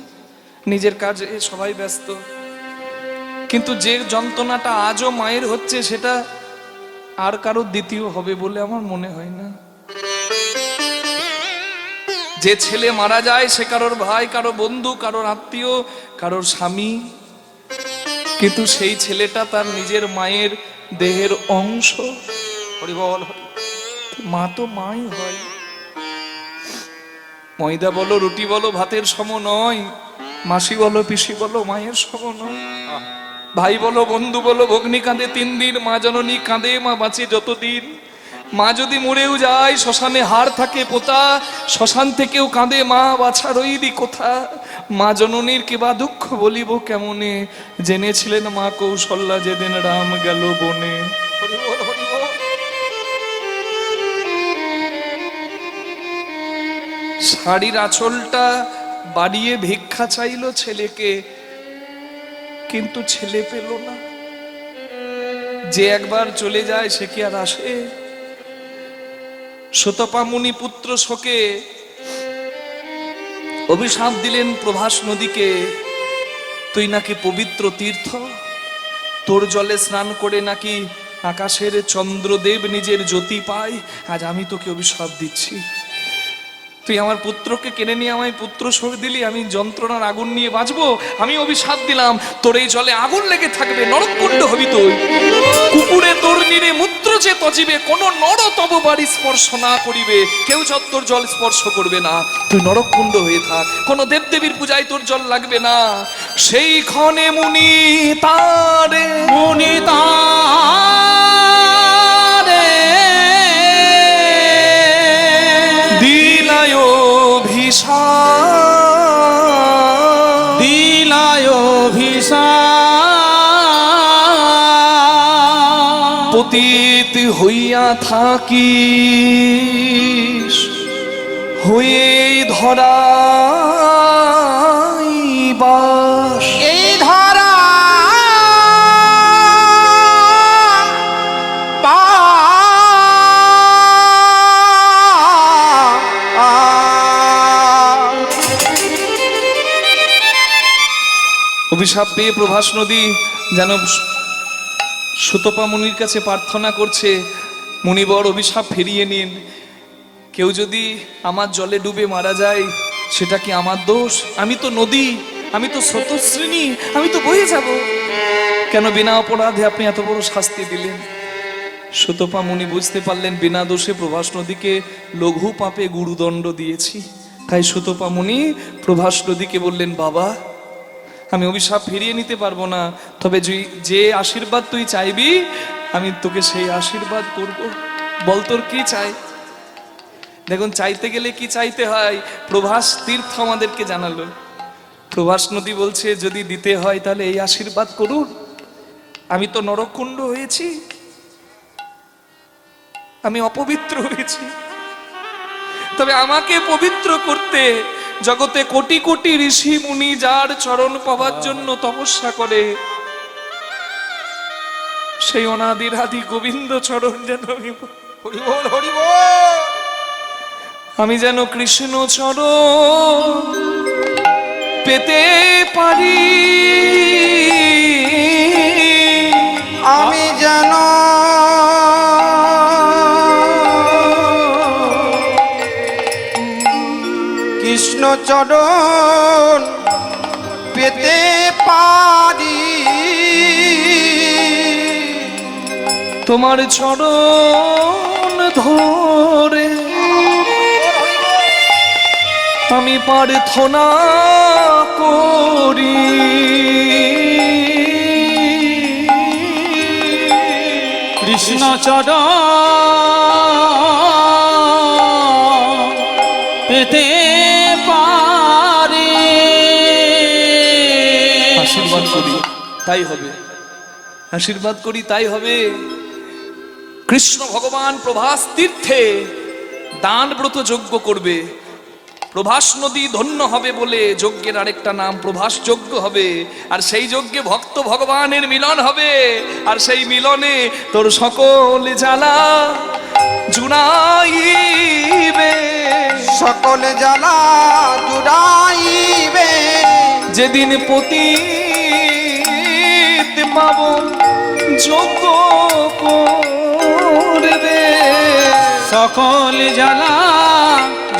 নিজের কাজে সবাই ব্যস্ত, কিন্তু যে যন্ত্রণাটা আজও মায়ের হচ্ছে সেটা আর কারো দ্বিতীয় হবে বলে আমার মনে হয় না। যে ছেলে মারা যায় সে কারোর ভাই, কারো বন্ধু, কারোর আত্মীয়, কারোর স্বামী, কিন্তু সেই ছেলেটা তার নিজের মায়ের দেহের অংশ। হরি বল। মা তো মাই হয়। ময়দা বলো, রুটি বলো, ভাতের সম নয়। মাসি বলো, পিসি বলো, মায়ের সম নয়। ভাই বলো, বন্ধু বলো, ভগ্নী কাঁদে 3 দিন, মা জননী কাঁদে, মা বাঁচে যতদিন। মা যদি মরেও যায়, শ্মশানে হাড় থাকে পোতা, শ্মশান থেকেও কাঁদে মা, বাছা রইলি কোথা। মা জননীর কিবা দুঃখ বলিব কেমনে, জেনেছিলেন মা কৌশল্যা যেদিন রাম গেল বনে। শাড়ির আঁচলটা বাড়িয়ে ভিক্ষা চাইল ছেলেকে, কিন্তু ছেলে পেল না। যে একবার চলে যায় সে কি আর আসে? শতপামুনি পুত্র শোকে অভিশাপ দিলেন প্রভাস নদীকে, তুই নাকি পবিত্র তীর্থ, তোর জলে স্নান করে নাকি আকাশের চন্দ্রদেব নিজের জ্যোতি পায়। আজ আমি তোকে অভিশাপ দিচ্ছি, তুই আমার পুত্রকে কেড়ে নিয়ে আমায় পুত্র শোক দিলি, আমি যন্ত্রণার আগুন নিয়ে বাঁচবো। আমি অভিশাপ দিলাম, তোর এই জলে আগুন লেগে থাকবে, নরককুণ্ড হবি তুই। কুকুরে তোর নিরে মূত্র যে তজিবে, কোন নর তব বাড়ি স্পর্শ না করিবে। কেউ তোর জল স্পর্শ করবে না, তুই নরককুণ্ড হয়ে থাক। কোন দেবদেবীর পূজায় তোর জল লাগবে না। সেই ক্ষণে মুনি তারে দিলায় দিলায় ভিসা পতিত হইয়া থাকিস, হয়ে ধরাই বাস। এই ধরা অভিশাপ পেয়ে প্রভাস নদী যেন সুতপা মুনির কাছে প্রার্থনা করছে, মুনিবর অভিশাপ ফিরিয়ে নিন। কেউ যদি আমার জলে ডুবে মারা যায় সেটা কি আমার দোষ? আমি তো নদী, আমি তো স্রোতস্বিনী, আমি তো বয়ে যাব। কেন বিনা অপরাধে আপনি এত বড় শাস্তি দিলেন? সুতপা মুনি বুঝতে পারলেন বিনা দোষে প্রভাস নদীকে লঘু পাপে গুরুদণ্ড দিয়েছি। তাই সুতপা মুনি প্রভাস নদীকে বললেন, বাবা আমি অভিশাপ ফিরিয়ে নিতে পারবো না, তবে যে আশীর্বাদ তুই চাইবি আমি তোকে সেই আশীর্বাদ করব। বল তোর কি চাই? দেখুন, চাইতে গেলে কি চাইতে হয় প্রভাস তীর্থ আমাদেরকে জানালো। প্রভাস নদী বলছে যদি দিতে হয় তাহলে এই আশীর্বাদ করুন। আমি তো নরকুণ্ড হয়েছি, আমি অপবিত্র হয়েছি, তবে আমাকে পবিত্র করতে জগতে কোটি কোটি ঋষি মুনি যার চরণ পাওয়ার জন্য তপস্যা করে, সেই অনাদির আদি গোবিন্দ চরণ যেন আমি যেন কৃষ্ণ চরণ পেতে পারি। আমি যেন কৃষ্ণ চরণ পেতে পারি। তোমার চরণ ধরে আমি প্রার্থনা করি। কৃষ্ণ চরণ পেতে পারি। আশীর্বাদ করি তাই হবে, আশীর্বাদ করি তাই হবে। কৃষ্ণ ভগবান প্রভাস তীর্থে দান ব্রত যজ্ঞ করবে। প্রভাস নদী ধন্য হবে বলে যজ্ঞের আরেকটা নাম প্রভাস যজ্ঞ হবে। আর সেই যজ্ঞে ভক্ত ভগবানের মিলন হবে। আর সেই মিলনে তোর সকল জ্বালা জুড়াইবে, সকল জ্বালা জুড়াইবে। যেদিন পতিত পাবন যজ্ঞ করবে, সকল জ্বালা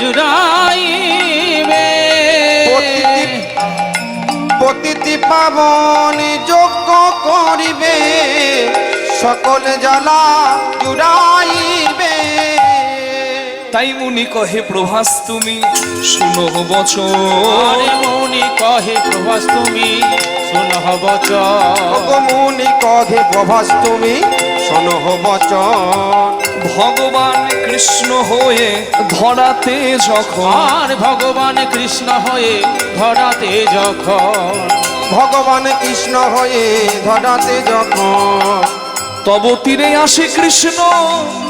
জুড়াইবে। পতিতি পাবন যজ্ঞ করিবে, সকল জ্বালা জুড়াইবে। তাই মুনি কহে প্রভাস তুমি শুনো বচন। আরে মুনি কহে প্রভাস তুমি শুনহ বচন। মুনি কহে প্রভাস তুমি শোনহ বচন। ভগবান কৃষ্ণ হয়ে ধরাতে যখন, আর ভগবান কৃষ্ণ হয়ে ধরাতে যখন, ভগবান কৃষ্ণ হয়ে ধরাতে যখন, তব তীরে আসে কৃষ্ণ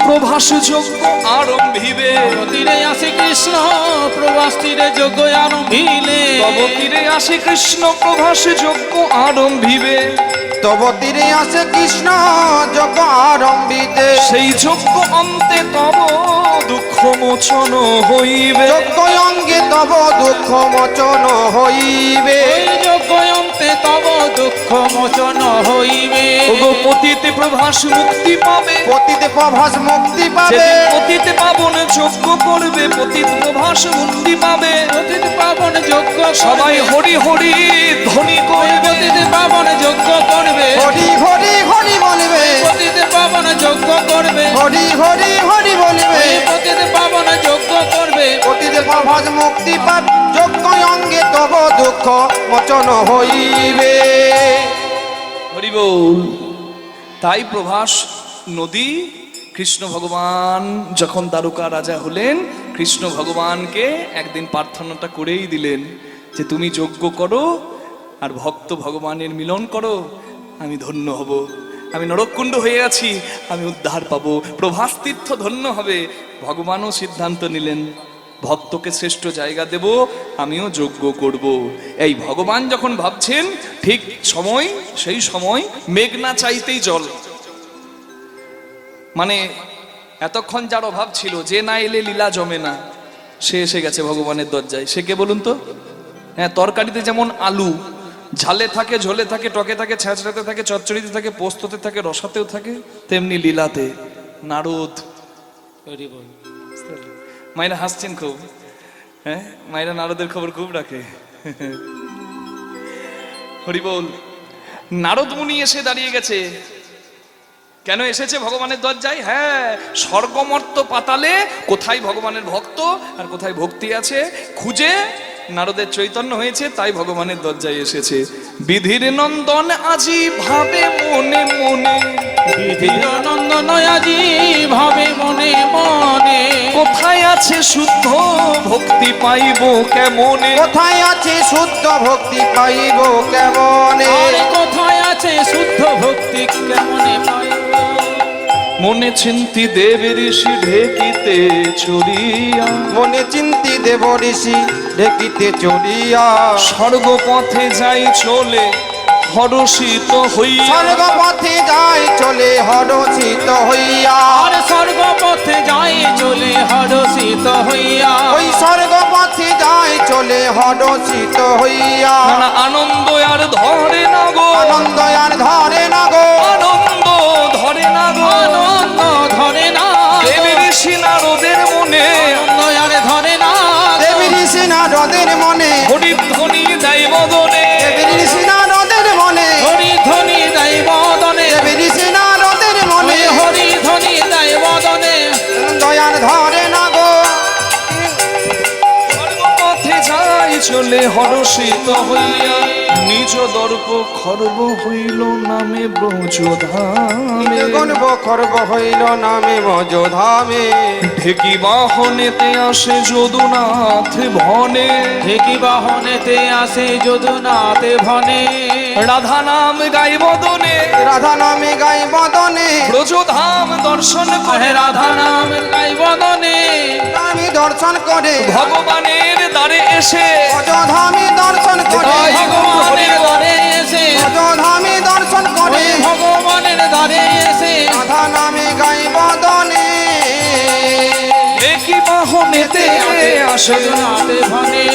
প্রভাস যজ্ঞ আরম্ভিবে। তীরে আসে কৃষ্ণ প্রভাস তীরে যজ্ঞ আরম্ভিলে। তব তীরে আসে কৃষ্ণ প্রভাস যজ্ঞ আরম্ভিবে। তব তীরে আসে কৃষ্ণ যজ্ঞ আরম্ভিতে। সেই যজ্ঞ অন্তে তব দুঃখ মোচন হইবে। যজ্ঞ অঙ্গে তব দুঃখ মোচন হইবে। ওই যজ্ঞ অন্তে তব দুঃখ মোচন হইবে। ওগো পতিতে প্রভাস মুক্তি পাবে, পতিতে প্রভাস মুক্তি পাবে। যেদিন পতিতে পাবন যজ্ঞ করবে, পতিত প্রভাস মুক্তি পাবে। পতিত পাবন যজ্ঞ সবাই হরি হরি ধ্বনি করবে। পতিত পাবন যজ্ঞ করবে। হরি হরি হরি বলবে। পতিত পাবন যজ্ঞ করবে। হরি হরি হরি বলবে। পতিত পাবন যজ্ঞ করবে। পতিতে প্রভাস মুক্তি পাবে। যজ্ঞ অঙ্গে তব দুঃখ মোচন হইবে। হরি বল। তাই প্রভাস নদী কৃষ্ণ ভগবান যখন দ্বারকা রাজা হলেন, কৃষ্ণ ভগবানকে একদিন প্রার্থনাটা করেই দিলেন যে তুমি যজ্ঞ করো আর ভক্ত ভগবানের মিলন করো, আমি ধন্য হব। আমি নরককুণ্ড হয়ে আছি, আমি উদ্ধার পাবো, প্রভাস তীর্থ ধন্য হবে। ভগবানও সিদ্ধান্ত নিলেন ভক্তকে শ্রেষ্ঠ জায়গা দেব, আমিও যজ্ঞ করব। এই ভগবান যখন ভাবছেন, ঠিক সেই সময় মেঘ না চাইতেই জল। মানে এতক্ষণ যার অভাব ছিল, যে না এলে লীলা জমে না, সে এসে গেছে ভগবানের দরজায়। সে কে বলুন তো? হ্যাঁ, তরকারিতে যেমন আলু ঝালে থাকে, ঝোলে থাকে, টকে থাকে, ছ্যাঁচড়াতে থাকে, চচ্চড়িতে থাকে, পোস্ততে থাকে, রসাতেও থাকে, তেমনি লীলাতে নারদ। মায়েরা হাসছেন খুব, হ্যাঁ, মায়েরা নারদের খবর খুব রাখে। হরি বল। নারদ মুনি এসে দাঁড়িয়ে গেছে। কেন এসেছে ভগবানের দরজায়? হ্যাঁ, স্বর্গমর্ত পাতালে কোথায় ভগবানের ভক্ত আর কোথায় ভক্তি আছে খুঁজে নারদের চৈতন্য হয়েছে, তাই ভগবানের দরজায় এসেছে। বিধির নন্দন আজি ভাবে মনে মনে, বিধির নন্দন আজি ভাবে মনে মনে, কোথায় আছে শুদ্ধ ভক্তি পাইব কেমনে? কোথায় আছে শুদ্ধ ভক্তি পাইব কেমনে? আরে কোথায় আছে শুদ্ধ ভক্তি কেমনে পাইব? মনে চিন্তি দেব ঋষি ঢেকিতে চড়িয়া, মনে চিন্তি দেব ঋষি ঢেকিতে চড়িয়া, স্বর্গপথে যাই চলে হরষিত হইয়া। স্বর্গপথে যাই চলে হরষিত হইয়া, আর স্বর্গপথে যাই চলে হরষিত হইয়া, ওই স্বর্গপথে যাই চলে হরষিত হইয়া। নানা আনন্দ আর ধরে না গো, আনন্দ আর ধরে না গো, আনন্দ ধরে না গো, আনন্দ ধরে না দেব ঋষি নারদের মনে, আনন্দ আর ধরে না দেবী ঋষি নারদের মনে, হরিধ্বনি দেয় বদনে, দেবী ঋষি নারদের মনে, হরি ধ্বনি দেয় বদনে, দেবী ঋষি নারদের মনে, হরি ধ্বনি দেয় বদনে, দয়ার ধরে না গো। স্বর্গপথে যাই চলে হরষিত হইয়া, নিজ দর্প খর্ব হইল নামে ব্রজধামে, গর্ব খর্ব হইল নামে ব্রজধামে, ঢেকি বাহনেতে আসে যদুনাথ ভনে, ঢেকি বাহনেতে আসে যদুনাথে ভনে, রাধা নাম গাই বদনে, রাধা নামে গাই বদনে, ব্রজধাম দর্শন করে, রাধা নাম গাই বদনে, আমি দর্শন করে ভগবানের দ্বারে এসে, অযোধামে দর্শন করে, ভগবানের দ্বারে এসে, অযোধামে দর্শন করে, ভগবানের দ্বারে এসে, রাধা নামে গাই বদনে, একই বাহনেতে আসে যদুনাথে ভনে।